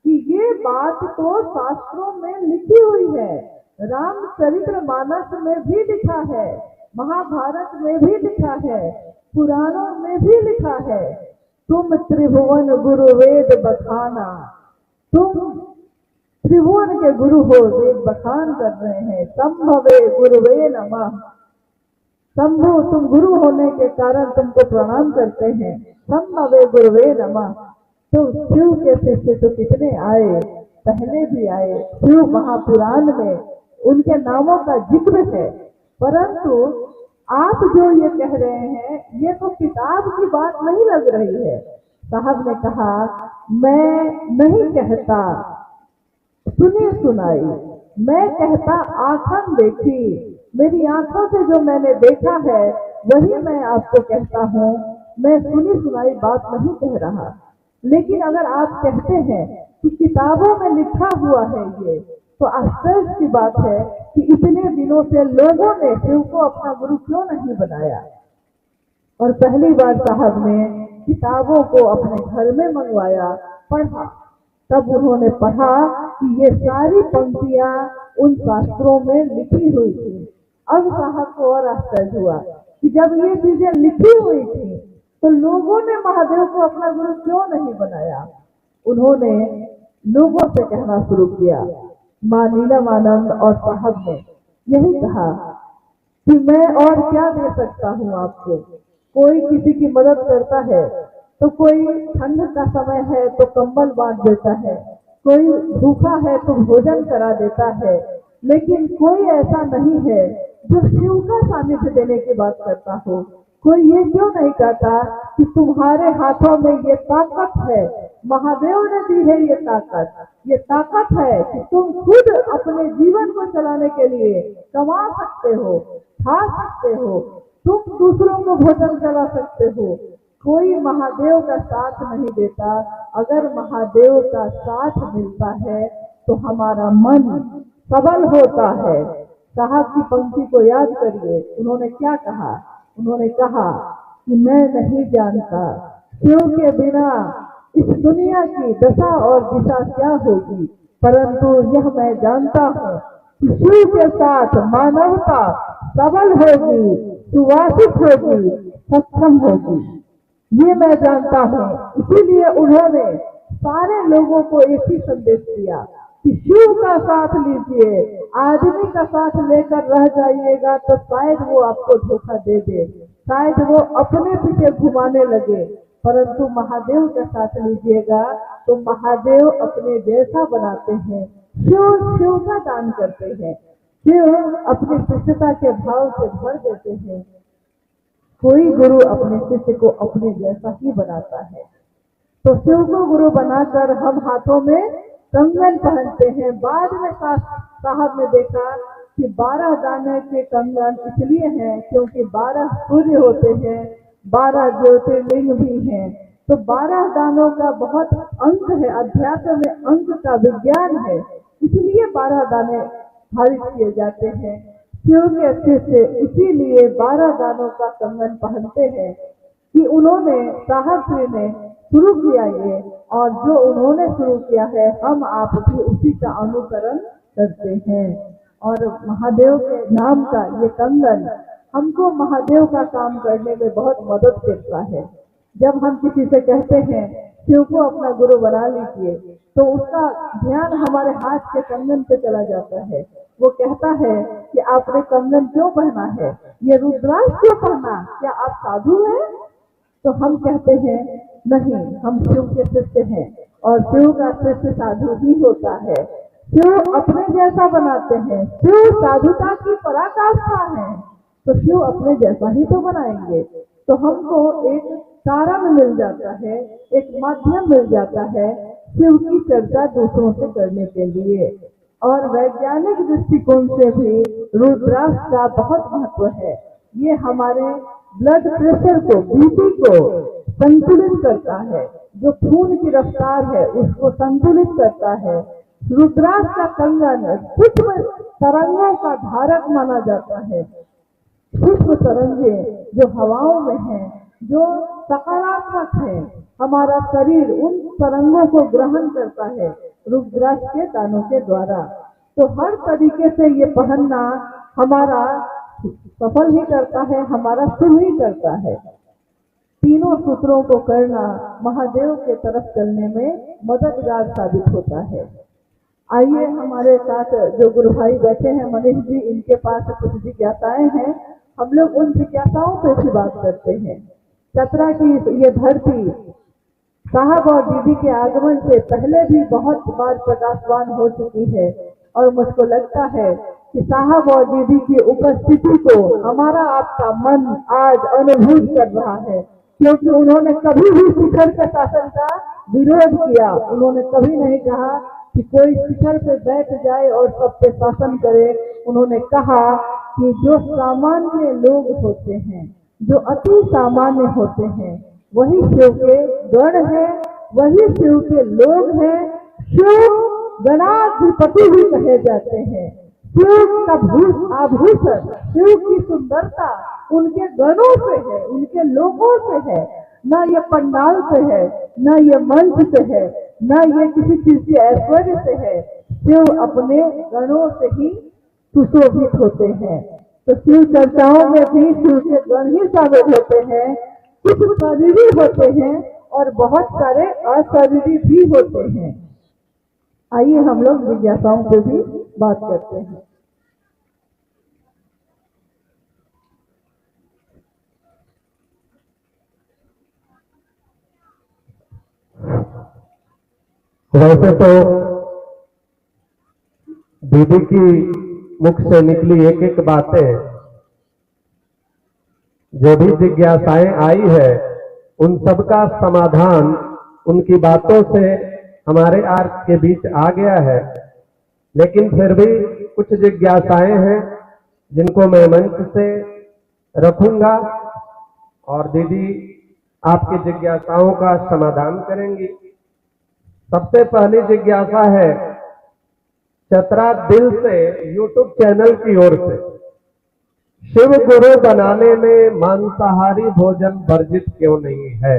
कि ये बात तो शास्त्रों में लिखी हुई है, रामचरितमानस में भी लिखा है, महाभारत में भी लिखा है, पुराणों में भी लिखा है, तुम त्रिभुवन गुरु वेद बखाना, तुम त्रिभुवन के गुरु हो, वेद बखान कर रहे हैं। संभवे गुरुवे नमः, शंभु तुम गुरु होने के कारण तुमको प्रणाम करते हैं, संभवे गुरुवे नमः। तो शिव के शिष्य तो कितने आए, पहले भी आए, शिव महापुराण में उनके नामों का जिक्र है, परंतु आप जो ये कह रहे हैं ये तो किताब की बात नहीं लग रही है। साहब ने कहा मैं नहीं कहता सुनी सुनाई, मैं कहता आंखन देखी, मेरी आंखों से जो मैंने देखा है वही मैं आपको कहता हूँ, मैं सुनी सुनाई बात नहीं कह रहा। लेकिन अगर आप कहते हैं कि किताबों में लिखा हुआ है ये, तो आश्चर्य की बात है कि इतने दिनों से लोगों ने शिव को अपना गुरु क्यों नहीं बनाया। और पहली बार साहब ने किताबों को अपने घर में मंगवाया, पढ़ा, तब उन्होंने पढ़ा कि ये सारी पंक्तियां उन शास्त्रों में लिखी हुई थी। अब साहब को और आश्चर्य हुआ कि जब ये चीजें लिखी हुई थी तो लोगों ने महादेव को अपना गुरु क्यों नहीं बनाया। उन्होंने लोगों से कहना शुरू किया, माँ नीलमानंद और साहब ने यही कहा कि मैं और क्या दे सकता हूँ आपको। कोई किसी की मदद करता है तो कोई ठंड का समय है तो कंबल बांट देता है, कोई भूखा है तो भोजन करा देता है, लेकिन कोई ऐसा नहीं है जो शिव का सानिध्य देने की बात करता हो। कोई ये क्यों नहीं कहता कि तुम्हारे हाथों में ये ताकत है, महादेव ने दी है ये ताकत है कि तुम खुद अपने जीवन को चलाने के लिए कमा सकते हो, खा सकते हो, तुम दूसरों को भोजन करा सकते हो। कोई महादेव का साथ नहीं देता। अगर महादेव का साथ मिलता है तो हमारा मन सबल होता है। साहब की पंक्ति को याद करिए, उन्होंने क्या कहा? उन्होंने कहा कि मैं नहीं जानता शिव के बिना इस दुनिया की दशा और दिशा क्या होगी, परंतु यह मैं जानता हूँ कि शिव के साथ मानवता सबल होगी, सुवासित होगी, सक्षम होगी। ये मैं जानता हूँ। इसीलिए उन्होंने सारे लोगों को एक ही संदेश दिया कि शिव का साथ लीजिए। आदमी का साथ लेकर रह जाइएगा तो शायद वो आपको धोखा दे दे, शायद वो अपने पीछे घुमाने लगे, परंतु महादेव का साथ लीजिएगा तो महादेव अपने जैसा बनाते हैं। शिव का दान करते हैं, शिव अपनी शिष्यता के भाव से भर देते हैं। कोई गुरु अपने शिष्य को अपने जैसा ही बनाता है। तो शिव को गुरु बनाकर हम हाथों में कंगन पहनते हैं। बाद में साहब ने देखा कि 12 दाने के कंगन इसलिए हैं क्योंकि 12 सूर्य होते हैं, 12 ज्योतिर्लिंग भी हैं। तो 12 दानों का बहुत अंक है, अध्यात्म में अंक का विज्ञान है, इसलिए 12 दाने धारित किए जाते हैं। शिव के शिष्य इसीलिए 12 दानों का कंगन पहनते हैं कि उन्होंने साहब जी ने शुरू किया ये, और जो उन्होंने शुरू किया है हम आप भी उसी का अनुकरण करते हैं। और महादेव के नाम का ये कंगन हमको महादेव का काम करने में बहुत मदद करता है। जब हम किसी से कहते हैं शिव को अपना गुरु बना लीजिए तो उसका ध्यान हमारे हाथ के कंगन पे चला जाता है। वो कहता है कि आपने कंगन क्यों पहना है, ये रुद्राक्ष क्यों पहना, क्या आप साधु हैं? तो हम कहते हैं नहीं, हम शिव के शिष्य हैं और शिव का शिष्य साधु ही होता है। शिव अपने जैसा बनाते हैं, शिव साधुता की पराकाष्ठा है, तो शिव अपने जैसा ही तो बनाएंगे। तो हमको एक कारण मिल जाता है, एक माध्यम मिल जाता है शिव की चर्चा दूसरों से करने के लिए। और वैज्ञानिक दृष्टिकोण से भी रुद्राक्ष का बहुत महत्व है। ये हमारे ब्लड प्रेशर को, बीपी को संतुलित करता है, जो खून की रफ्तार है उसको संतुलित करता है। रुद्राक्ष का कंगन सूक्ष्म तरंगों का धारक माना जाता है। सूक्ष्म तरंगे जो हवाओं में हैं, जो सकारात्मक है, हमारा शरीर उन तरंगों को ग्रहण करता है रुद्राक्ष के दानों के द्वारा। तो हर तरीके से ये पहनना हमारा सफल ही करता है, हमारा शुभ ही करता है। तीनों सूत्रों को करना महादेव के तरफ चलने में मददगार साबित होता है। आइए हमारे साथ जो गुरु भाई बैठे हैं मनीष जी, इनके पास कुछ जिज्ञासाएं हैं, हम लोग उन जिज्ञासाओं पे भी बात करते हैं। चतरा की ये धरती साहब और दीदी के आगमन से पहले भी बहुत बार प्रकाशवान हो चुकी है और मुझको लगता है कि साहब और दीदी की उपस्थिति को हमारा आपका मन आज अनुभूत कर रहा है, क्योंकि उन्होंने कभी भी शिखर के शासन का विरोध किया। उन्होंने कभी नहीं कहा कि कोई शिखर पे बैठ जाए और सब पे शासन करे। उन्होंने कहा कि जो सामान्य लोग होते हैं, जो अति सामान्य होते हैं, वही शिव के गण है, वही शिव के लोग हैं। शिव गणाधिपति भी कहे जाते हैं। शिव का आभूषण, शिव की सुंदरता उनके गणों से है, उनके लोगों से है, न ये पंडाल से है, न ये मंच से है, न ये किसी चीज के ऐश्वर्य से है। शिव अपने गणों से ही सुशोभित होते हैं। तो शिव चर्चाओं में भी शिव के गण ही शामिल होते हैं। कुछ शरीरी होते हैं और बहुत सारे अशरीरी भी होते हैं। आइए हम लोग जिज्ञासाओं पे भी बात करते हैं। वैसे तो दीदी की मुख से निकली एक एक बातें जो भी जिज्ञासाएं आई है उन सबका समाधान उनकी बातों से हमारे आर्ट के बीच आ गया है। लेकिन फिर भी कुछ जिज्ञासाएं हैं जिनको मैं मंच से रखूंगा और दीदी आपकी जिज्ञासाओं का समाधान करेंगी। सबसे पहली जिज्ञासा है चतरा दिल से यूट्यूब चैनल की ओर से, शिव गुरु बनाने में मांसाहारी भोजन वर्जित क्यों नहीं है?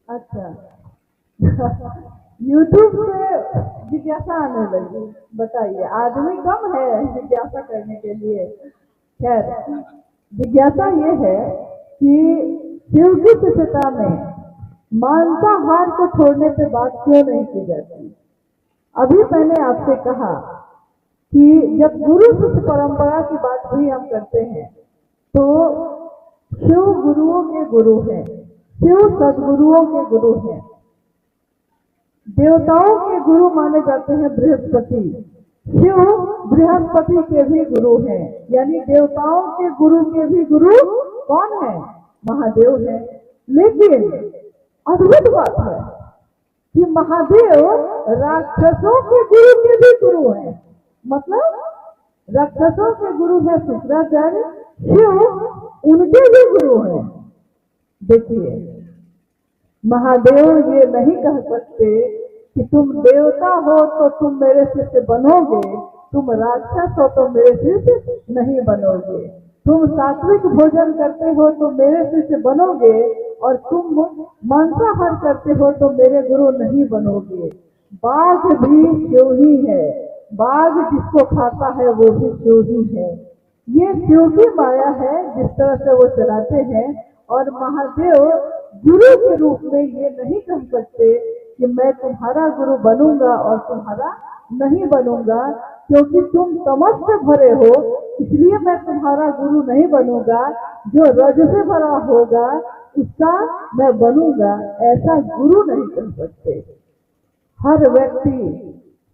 अच्छा यूट्यूब से जिज्ञासा आने लगी, बताइए। आदमी कम है जिज्ञासा करने के लिए। खैर, जिज्ञासा ये है कि शिव की शिष्यता में मांसाहार को छोड़ने पे बात क्यों नहीं की जाती। अभी मैंने आपसे कहा कि जब गुरु शिष्य परंपरा की बात भी हम करते हैं तो शिव गुरुओं के गुरु हैं, शिव सदगुरुओं के गुरु हैं। देवताओं के गुरु माने जाते हैं बृहस्पति, शिव बृहस्पति के भी गुरु हैं, यानी देवताओं के गुरु के भी गुरु कौन है? महादेव है। लेकिन अद्भुत बात है कि महादेव राक्षसों के गुरु के भी गुरु हैं। मतलब राक्षसों के गुरु है शुक्राचार्य, शिव उनके भी गुरु हैं। देखिए, महादेव ये नहीं कह सकते कि तुम देवता हो तो तुम मेरे शिष्य बनोगे, तुम राक्षस हो तो मेरे शिष्य नहीं बनोगे, तुम सात्विक भोजन करते हो तो मेरे शिष्य बनोगे और तुम मांसाहार करते हो तो मेरे गुरु नहीं बनोगे। बाघ भी शिव ही है, बाघ जिसको खाता है वो भी शिव ही है। ये शिव की माया है जिस तरह से वो चलाते हैं। और महादेव गुरु के रूप में ये नहीं कह सकते कि मैं तुम्हारा गुरु बनूंगा और तुम्हारा नहीं बनूंगा, क्योंकि तुम तमस से भरे हो इसलिए मैं तुम्हारा गुरु नहीं बनूंगा, जो रज से भरा होगा उसका मैं बनूंगा, ऐसा गुरु नहीं कह सकते। हर व्यक्ति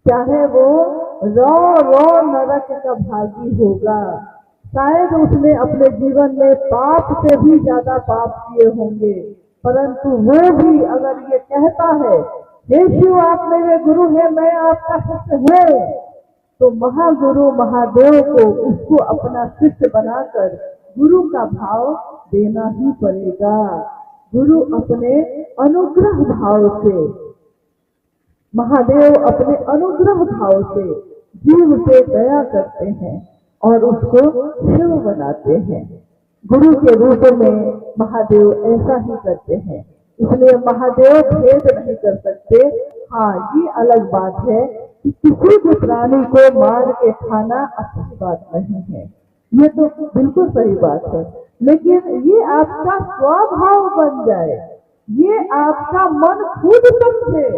चाहे वो रौ रौ नरक का भागी होगा, शायद उसने अपने जीवन में पाप से भी ज्यादा पाप किए होंगे, परंतु वो भी अगर ये कहता है हे शिव आप मेरे गुरु हैं, मैं आपका शिष्य हूँ, तो महागुरु महादेव को उसको अपना शिष्य बनाकर गुरु का भाव देना ही पड़ेगा। गुरु अपने अनुग्रह भाव से, महादेव अपने अनुग्रह भाव से जीव पे दया करते हैं और उसको शिव बनाते हैं। गुरु के रूप में महादेव ऐसा ही करते हैं, इसलिए महादेव भेद नहीं कर सकते। हाँ, ये अलग बात है कि किसी भी प्राणी को मार के खाना अच्छी बात नहीं है, ये तो बिल्कुल सही बात है। लेकिन ये आपका स्वभाव बन जाए, ये आपका मन खुद समझे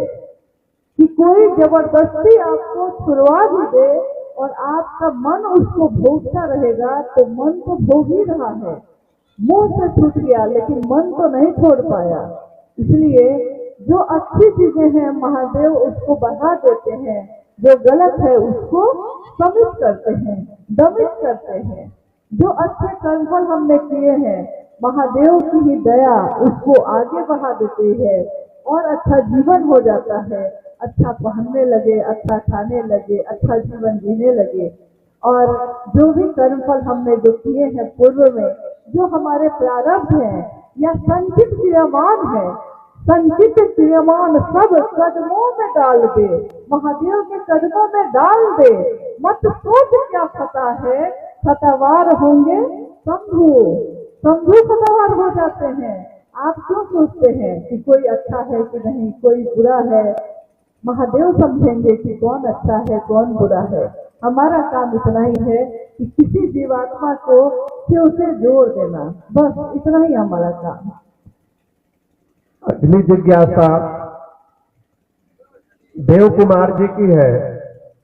कि कोई जबरदस्ती आपको छुड़वा भी दे और आपका मन उसको भोगता रहेगा, तो मन तो भोग ही रहा है, मुंह से छूट गया लेकिन मन तो नहीं छोड़ पाया। इसलिए जो अच्छी चीजें हैं महादेव उसको बढ़ा देते हैं, जो गलत है उसको समित करते हैं, दमित करते हैं। जो अच्छे कर्मफल हमने किए हैं महादेव की ही दया उसको आगे बढ़ा देती है और अच्छा जीवन हो जाता है, अच्छा पहनने लगे, अच्छा खाने लगे, अच्छा जीवन जीने लगे। और जो भी कर्मफल हमने जो किए हैं पूर्व में, जो हमारे प्रारब्ध हैं या संचित क्रियमान है, संचित क्रियमान सब कदमों में डाल दे, महादेव के कदमों में डाल दे। मत सोच क्या खता है, खतावार होंगे शंभु, शंभु खतावार हो जाते हैं। आप क्यों सोचते हैं कि कोई अच्छा है कि नहीं, कोई बुरा है? महादेव समझेंगे कि कौन अच्छा है कौन बुरा है। हमारा काम इतना ही है कि किसी जीवात्मा को शिव से जोड़ देना, बस इतना ही हमारा काम। अगली जिज्ञासा देव कुमार जी की है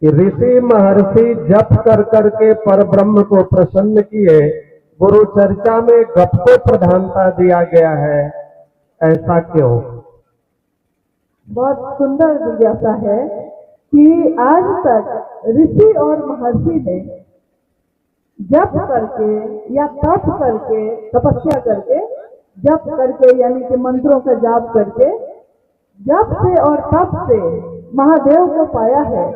कि ऋषि महर्षि जप कर करके पर ब्रह्म को प्रसन्न किए, गुरु चर्चा में गप को प्रधानता दिया गया है, ऐसा क्यों? बहुत सुंदर जिज्ञासा है कि आज तक ऋषि और महर्षि ने जप करके या तप करके, तपस्या करके, जप करके यानी कि मंत्रों का जाप करके, जप से और तप से महादेव को पाया है।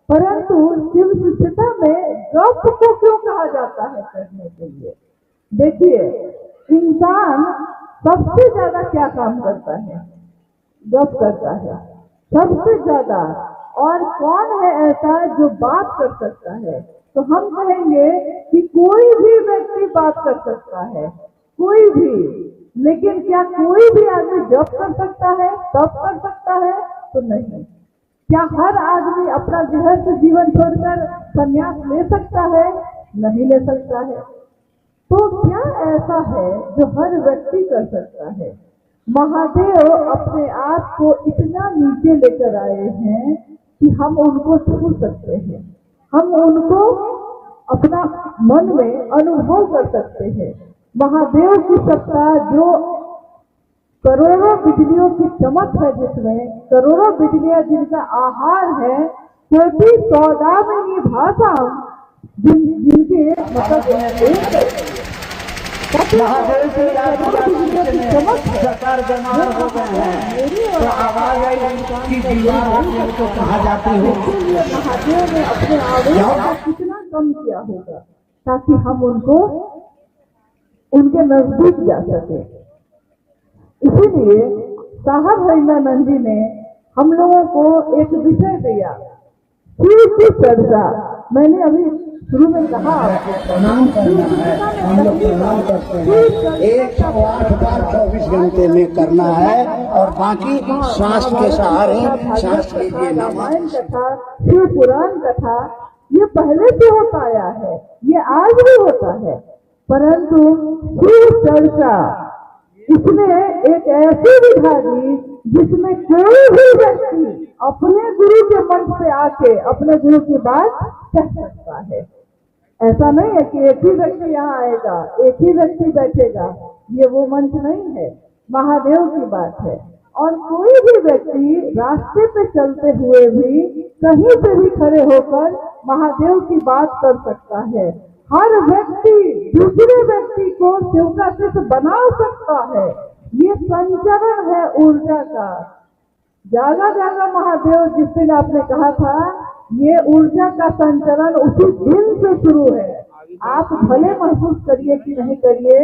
परंतु शिव शिष्यता में जप को क्यों कहा जाता है करने के लिए? देखिए, इंसान सबसे ज्यादा क्या काम करता है? जप करता है सबसे ज्यादा। और कौन है ऐसा जो बात कर सकता है? तो हम कहेंगे कि कोई भी व्यक्ति बात कर सकता है, कोई भी। लेकिन क्या कोई भी आदमी जप कर सकता है, तप कर सकता है? तो नहीं। क्या हर आदमी अपना गृहस्थ जीवन छोड़कर संन्यास ले सकता है? नहीं ले सकता है। तो क्या ऐसा है जो हर व्यक्ति कर सकता है? महादेव अपने आप को इतना नीचे लेकर आए हैं कि हम उनको छू सकते हैं, हम उनको अपना मन में अनुभव कर सकते हैं। महादेव की सत्ता जो करोड़ों बिजलियों की चमक है, जिसमें करोड़ों बिजलियां जिनका आहार है, कोटि सौदामिनी भाषा जिनके मतलब महादेव की सरकार बीमार हो गए हैं तो आवाज आई कि दीवार को कहा जाती है। महादेव ने अपने आवाज को कितना कम किया होगा ताकि हम उनको उनके नजदीक जा सके। इसीलिए साहब हरिनानंद जी ने हम लोगों को एक विषय दिया, शिव की चर्चा। मैंने अभी शुरू में कहा प्रणाम करना है, हम लोग प्रणाम करते हैं। 108 बार 24 घंटे में करना है और बाकी श्वास के सहारे सांस लीजिए। रामायण कथा, शिव पुराण कथा, ये पहले से होता आया है, ये आज भी होता है। परंतु शिव चर्चा इसने एक ऐसी विधा दी जिसमें कोई भी व्यक्ति अपने गुरु के मंच से आके अपने गुरु की बात कह सकता है। ऐसा नहीं है कि एक ही व्यक्ति यहाँ आएगा, एक ही व्यक्ति बैठेगा, ये वो मंच नहीं है, महादेव की बात है। और कोई भी व्यक्ति रास्ते पे चलते हुए भी कहीं पे भी खड़े होकर महादेव की बात कर सकता है। हर व्यक्ति दूसरे व्यक्ति को शिव का शिष्य बना सकता है। ये संचरण है ऊर्जा का। जागा जागा महादेव जिस दिन आपने कहा था, ये ऊर्जा का संचरण उसी दिन से शुरू है। आप भले महसूस करिए कि नहीं करिए,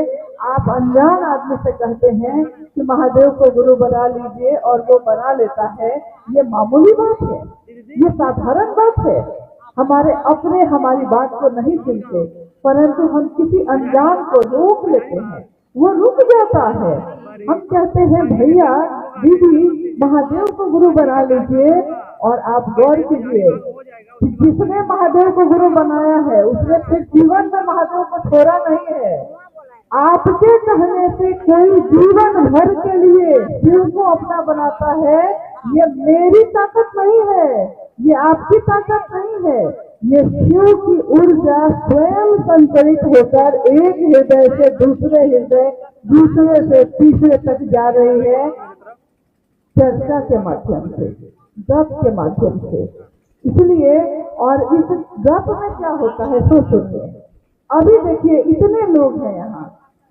आप अनजान आदमी से कहते हैं कि महादेव को गुरु बना लीजिए और वो बना लेता है, ये मामूली बात है, ये साधारण बात है। हमारे अपने हमारी बात को नहीं सुनते, परंतु हम किसी अनजान को रोक लेते हैं, वो रुक जाता है। हम कहते हैं भैया दीदी महादेव को गुरु बना लीजिए, और आप गौर कीजिए जिसने महादेव को गुरु बनाया है उसने फिर जीवन में महादेव को छोड़ा नहीं है। आपके कहने से कोई जीवन भर के लिए शिव को अपना बनाता है, ये मेरी ताकत नहीं है, ये आपकी ताकत नहीं है, ये शिव की ऊर्जा स्वयं संचरित होकर एक हृदय से दूसरे हृदय, दूसरे से तीसरे तक जा रही है, चर्चा के माध्यम से, जप के माध्यम से। इसलिए और इस जप में क्या होता है तो सुनिए। अभी देखिए इतने लोग हैं यहाँ,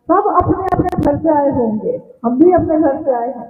सब अपने अपने घर से आए होंगे, हम भी अपने घर से आए हैं,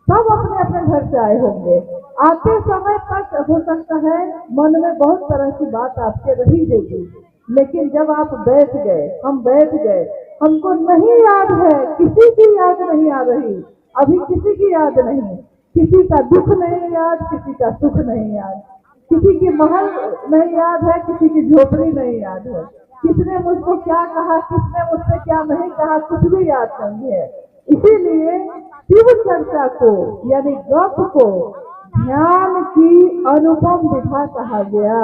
सब अपने अपने घर से आए होंगे। आते समय तक हो सकता है मन में बहुत तरह की बात आपके रही होगी, लेकिन जब आप बैठ गए, हम बैठ गए, हमको नहीं याद है, किसी की याद नहीं आ रही, अभी किसी की याद नहीं, किसी का दुख नहीं याद, किसी का सुख नहीं याद, किसी की महल नहीं याद है, किसी की झोपड़ी नहीं याद है, किसने मुझको क्या कहा, किसने मुझसे क्या नहीं कहा, कुछ भी याद नहीं है। इसीलिए शिव चर्चा को यानी जप को ध्यान की अनुपम विधा कहा गया।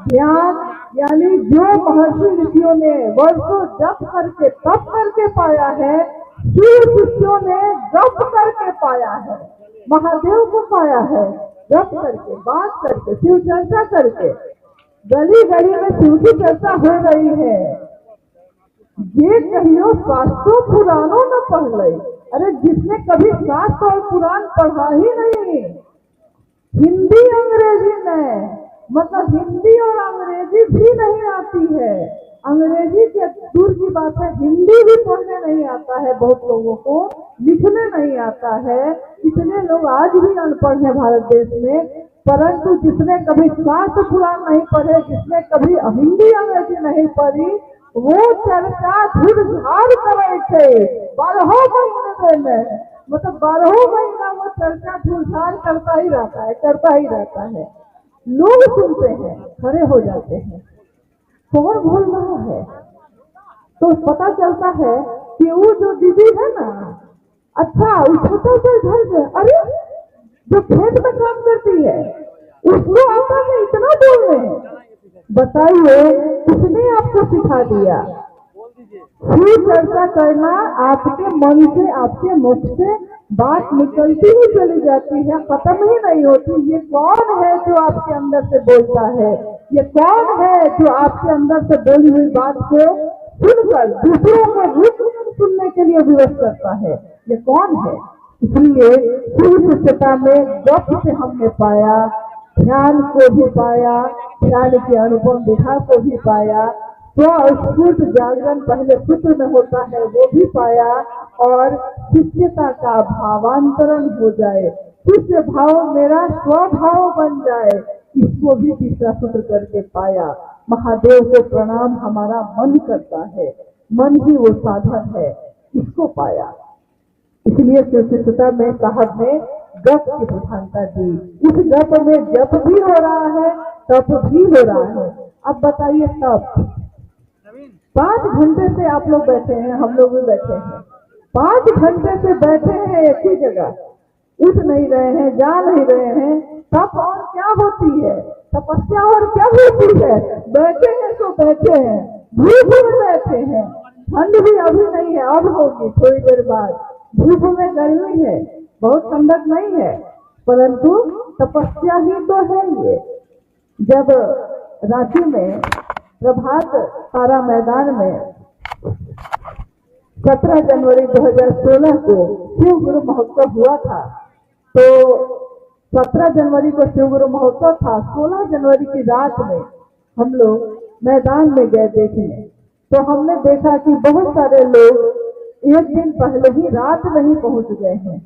ध्यान यानी जो महर्षि ऋषियों ने वर्षों जप करके तप करके पाया है, शिव शिष्यों ने जप करके पाया है, महादेव को पाया है, जप करके, बात करके, शिव चर्चा करके। गली गली में शिव की चर्चा हो रही है। ये कहियो शास्त्रों पुराणों न पढ़ ले। अरे जिसने कभी शास्त्र और पुराण पढ़ा ही नहीं, हिंदी अंग्रेजी में, मतलब हिंदी और अंग्रेजी भी नहीं आती है, अंग्रेजी के दूर की बात है, हिंदी भी पढ़ने नहीं आता है, बहुत लोगों को लिखने नहीं आता है। इतने लोग आज भी अनपढ़ हैं भारत देश में, परंतु जिसने कभी शास्त्र पुराण नहीं पढ़े, जिसने कभी हिंदी अंग्रेजी नहीं पढ़ी, वो चर्चा धुरझार करे थे 12 महीने में, मतलब 12 महीना वो चर्चा धुरझार करता ही रहता है। लोग सुनते हैं, खड़े हो जाते हैं, कौन बोल रहा है, तो पता चलता है कि वो जो दीदी है ना, अच्छा छोटा सा घर में, अरे जो खेत में काम करती है उसको आता है इतना बोलने। बताइए किसने आपको सिखा दिया? फिर चर्चा करना आपके मन से, आपके मुख से बात निकलती ही चली जाती है, खत्म ही नहीं होती। ये कौन है जो आपके अंदर से बोलता है? ये कौन है जो आपके अंदर से बोली हुई बात को सुनकर दूसरों को रुक सुनने के लिए विवश करता है? ये कौन है? इसलिए शिव शिष्यता में गप से हमने पाया, ध्यान को भी पाया, ध्यान की अनुपम विधा को भी पाया, स्वस्फूर्त जागरण पहले सूत्र में होता है वो भी पाया, और शिष्यता का भावांतरण हो जाए, शिष्य भाव मेरा स्वभाव बन जाए, इसको भी तीसरा सूत्र करके पाया। महादेव को प्रणाम हमारा मन करता है, मन ही वो साधन है, इसको पाया। इसलिए शिष्यता में साहब ने गप की प्रधानता दी। इस गप में जप भी हो रहा है, तप भी हो रहा है। अब बताइए तप, 5 घंटे से आप लोग बैठे हैं, हम लोग भी बैठे हैं, 5 घंटे से बैठे हैं एक ही जगह, उठ नहीं रहे हैं, जा नहीं रहे हैं। तप और क्या होती है? तपस्या और क्या होती है? बैठे हैं तो बैठे हैं, धूप में बैठे हैं, ठंड भी अभी नहीं है, अब होगी थोड़ी देर बाद। धूप में गर्मी है, बहुत ठंडक नहीं है, परंतु तपस्या ही तो है ये। जब रांची में प्रभात तारा मैदान में 17 जनवरी 2016 को शिव गुरु महोत्सव हुआ था, तो 17 जनवरी को शिव गुरु महोत्सव था, 16 जनवरी की रात में हम लोग मैदान में गए देखने, तो हमने देखा कि बहुत सारे लोग एक दिन पहले ही रात में ही पहुंच गए हैं।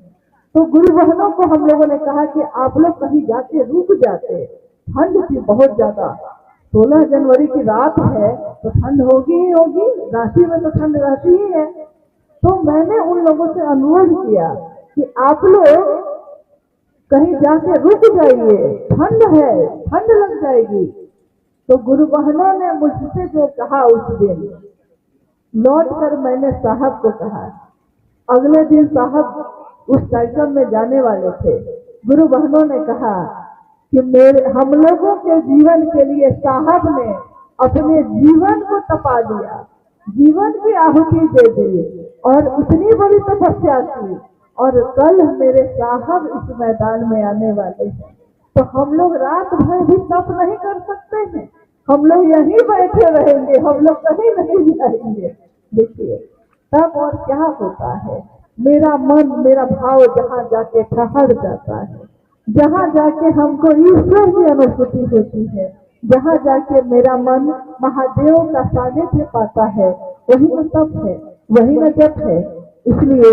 तो गुरु बहनों को हम लोगों ने कहा कि आप लोग कहीं जाके रुक जाते, ठंड थी बहुत ज्यादा, 16 जनवरी की रात है तो ठंड होगी ही होगी, रांची में तो ठंड रहती ही है। तो मैंने उन लोगों से अनुरोध किया कि आप लोग कहीं जाके रुक जाइए, ठंड है, ठंड लग जाएगी। तो गुरु बहनों ने मुझसे जो कहा उस दिन, लौट कर मैंने साहब को कहा, अगले दिन साहब उस कार्यक्रम में जाने वाले थे। गुरु बहनों ने कहा कि हम लोगों के जीवन के लिए साहब ने अपने जीवन को तपा दिया, जीवन की आहुति दे दी और इतनी बड़ी तपस्या की, और कल मेरे साहब इस मैदान में आने वाले हैं। तो हम लोग रात भर भी तप नहीं कर सकते हैं, हम लोग यहीं बैठे रहेंगे, हम लोग कहीं नहीं जाएंगे। देखिए तब और क्या होता है, मेरा मन, मेरा भाव जहाँ जाके ठहर जाता है, जहाँ जाके हमको ईश्वर की अनुभूति होती है, जहाँ जाके मेरा मन महादेव का सानिध्य पाता है, वही न तप है, वही न जप है। इसलिए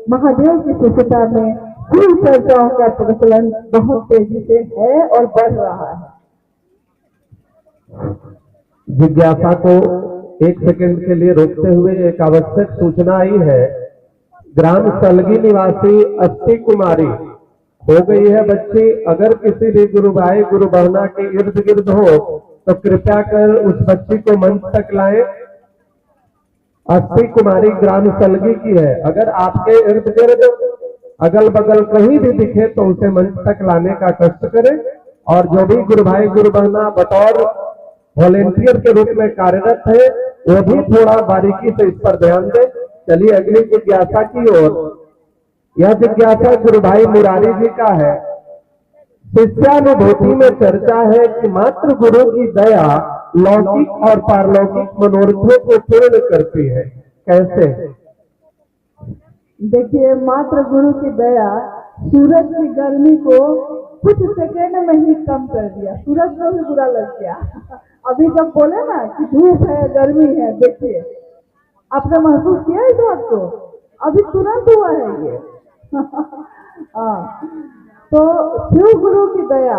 महादेव की शिष्यता में शिव चर्चाओं का प्रचलन बहुत तेजी से है और बढ़ रहा है। जिज्ञासा को 1 सेकंड के लिए रोकते हुए एक आवश्यक सूचना आई है। ग्राम सलगी निवासी अस्सी कुमारी हो गई है बच्ची, अगर किसी भी गुरु भाई गुरु बहना के इर्द गिर्द हो तो कृपया कर उस बच्ची को मंच तक लाएं। अस्सी कुमारी ग्राम सलगी की है, अगर आपके इर्द गिर्द अगल बगल कहीं भी दिखे तो उसे मंच तक लाने का कष्ट करें, और जो भी गुरु भाई गुरु बहना बतौर वॉलेंटियर के रूप में कार्यरत है वो भी थोड़ा बारीकी से इस पर ध्यान दें। चलिए अगली जिज्ञासा की ओर। यह जिज्ञासा गुरु भाई मुरारी जी का है। शिष्यानुभूति में चर्चा है कि मात्र गुरु की दया लौकिक और पारलौकिक मनोरथों को पूर्ण करती है, कैसे? देखिए, मात्र गुरु की दया सूरज की गर्मी को कुछ सेकेंड में ही कम कर दिया, सूरज को भी बुरा लग गया, अभी जब बोले ना कि धूप है, गर्मी है, देखिए आपने महसूस किया इस बात को? अभी तुरंत हुआ है ये। हाँ, तो शिव गुरु की दया,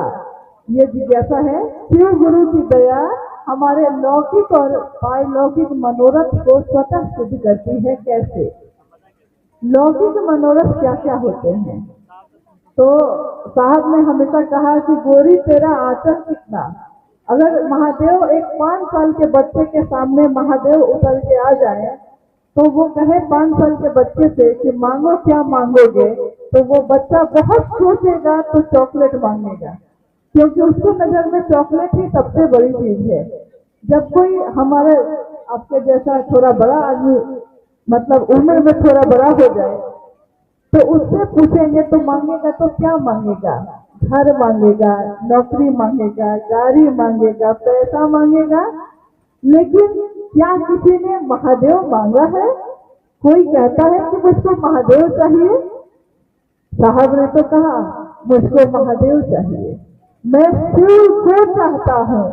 ये जिज्ञासा है, शिव गुरु की दया हमारे लौकिक और पारलौकिक मनोरथ को स्वतः सिद्ध करती है। कैसे? लौकिक मनोरथ क्या क्या होते हैं? तो साहब ने हमेशा कहा कि गोरी तेरा आचरण कितना। अगर महादेव एक 5 साल के बच्चे के सामने महादेव उतर के आ जाए तो वो कहे 5 साल के बच्चे से कि मांगो क्या मांगोगे, तो वो बच्चा बहुत सोचेगा तो चॉकलेट मांगेगा, क्योंकि उसकी नजर में चॉकलेट ही सबसे बड़ी चीज है। जब कोई हमारे आपके जैसा थोड़ा बड़ा आदमी, मतलब उम्र में थोड़ा बड़ा हो जाए, तो उससे पूछेंगे तो मांगेगा तो क्या मांगेगा? घर मांगेगा, नौकरी मांगेगा, गाड़ी मांगेगा, पैसा मांगेगा। लेकिन क्या किसी ने महादेव मांगा है? कोई कहता है कि मुझको महादेव चाहिए? साहब ने तो कहा मुझको महादेव चाहिए, मैं शिव को चाहता हूँ।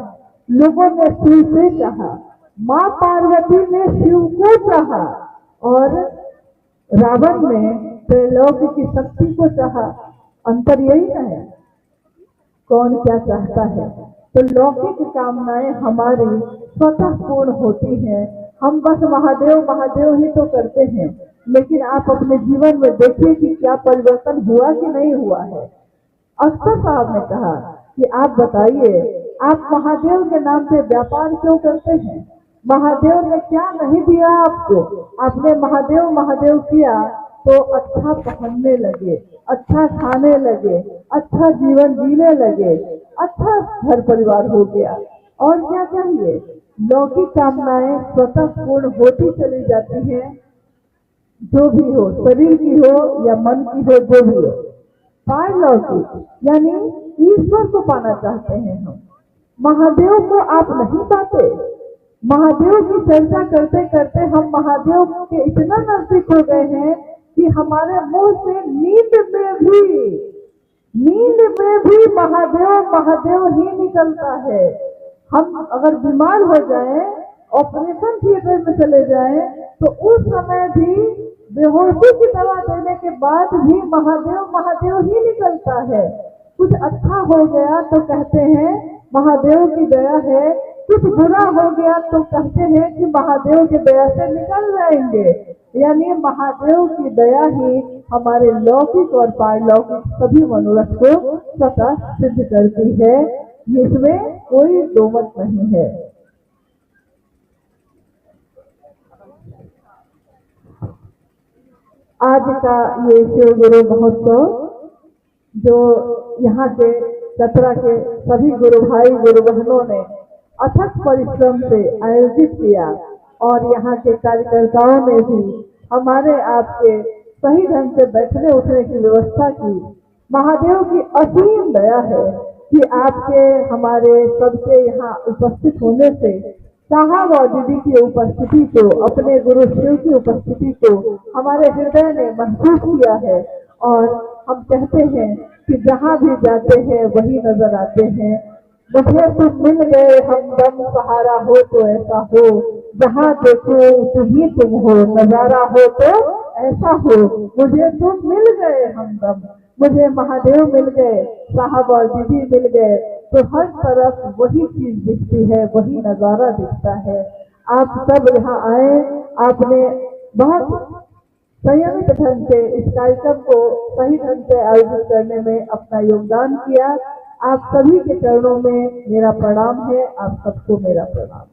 लोगों ने शिव से कहा, माँ पार्वती ने शिव को चाहा और रावण ने त्रैलोक्य की शक्ति को चाहा। अंतर यही ना है, कौन क्या चाहता है। तो लौकिक कामनाएं हमारी स्वतः पूर्ण होती हैं। हम बस महादेव महादेव ही तो करते हैं, लेकिन आप अपने जीवन में देखिए कि क्या परिवर्तन हुआ कि नहीं हुआ है। अक्सर साहब ने कहा कि आप बताइए, आप महादेव के नाम से व्यापार क्यों करते हैं? महादेव ने क्या नहीं दिया आपको? आपने महादेव महादेव किया तो अच्छा पहनने लगे, अच्छा खाने लगे, अच्छा जीवन जीने लगे, अच्छा घर परिवार हो गया। और क्या चाहिए? लौकिक कामनाएं स्वतः पूर्ण होती चली जाती हैं, जो भी हो, शरीर की हो या मन की हो, जो भी हो। पारलौकिक यानी ईश्वर को पाना चाहते हैं हम, महादेव को आप नहीं पाते। महादेव की चर्चा करते करते हम महादेव के इतना नजदीक हो गए हैं कि हमारे मुंह से नींद में भी महादेव महादेव ही निकलता है। हम अगर बीमार हो जाएं, ऑपरेशन थिएटर में चले जाएं, तो उस समय भी बेहोशी की दवा देने के बाद भी महादेव महादेव ही निकलता है। कुछ अच्छा हो गया तो कहते हैं महादेव की दया है, कुछ बुरा हो गया तो कहते हैं कि महादेव की दया से निकल जाएंगे। यानी महादेव की दया ही हमारे लौकिक और पारलौकिक सभी मनोरथ को स्वतः सिद्ध करती है, इसमें कोई दो मत नहीं है। आज का ये शिव गुरु महोत्सव जो यहाँ के चतरा के सभी गुरु भाई गुरु बहनों ने अथक परिश्रम से आयोजित किया और यहाँ के कार्यकर्ताओं ने भी हमारे आपके सही ढंग से बैठने उठने की व्यवस्था की। महादेव की असीम दया है कि आपके हमारे सबके यहाँ उपस्थित होने से साहब और दीदी की उपस्थिति को, अपने गुरु शिव की उपस्थिति को हमारे हृदय ने महसूस किया है। और हम कहते हैं कि जहाँ भी जाते हैं वही नजर आते हैं। मुझे तुम मिल गए हमदम, सहारा हो तो ऐसा हो, जहाँ देखो तुम्ही तुम हो, नजारा हो तो ऐसा हो। मुझे तुम मिल गए हमदम, मुझे महादेव मिल गए, साहब और दीदी मिल गए, तो हर तरफ वही चीज दिखती है, वही नजारा दिखता है। आप सब यहाँ आए, आपने बहुत संयमित ढंग से इस कार्यक्रम को सही ढंग से आयोजित करने में अपना योगदान किया। आप सभी के चरणों में मेरा प्रणाम है, आप सबको मेरा प्रणाम।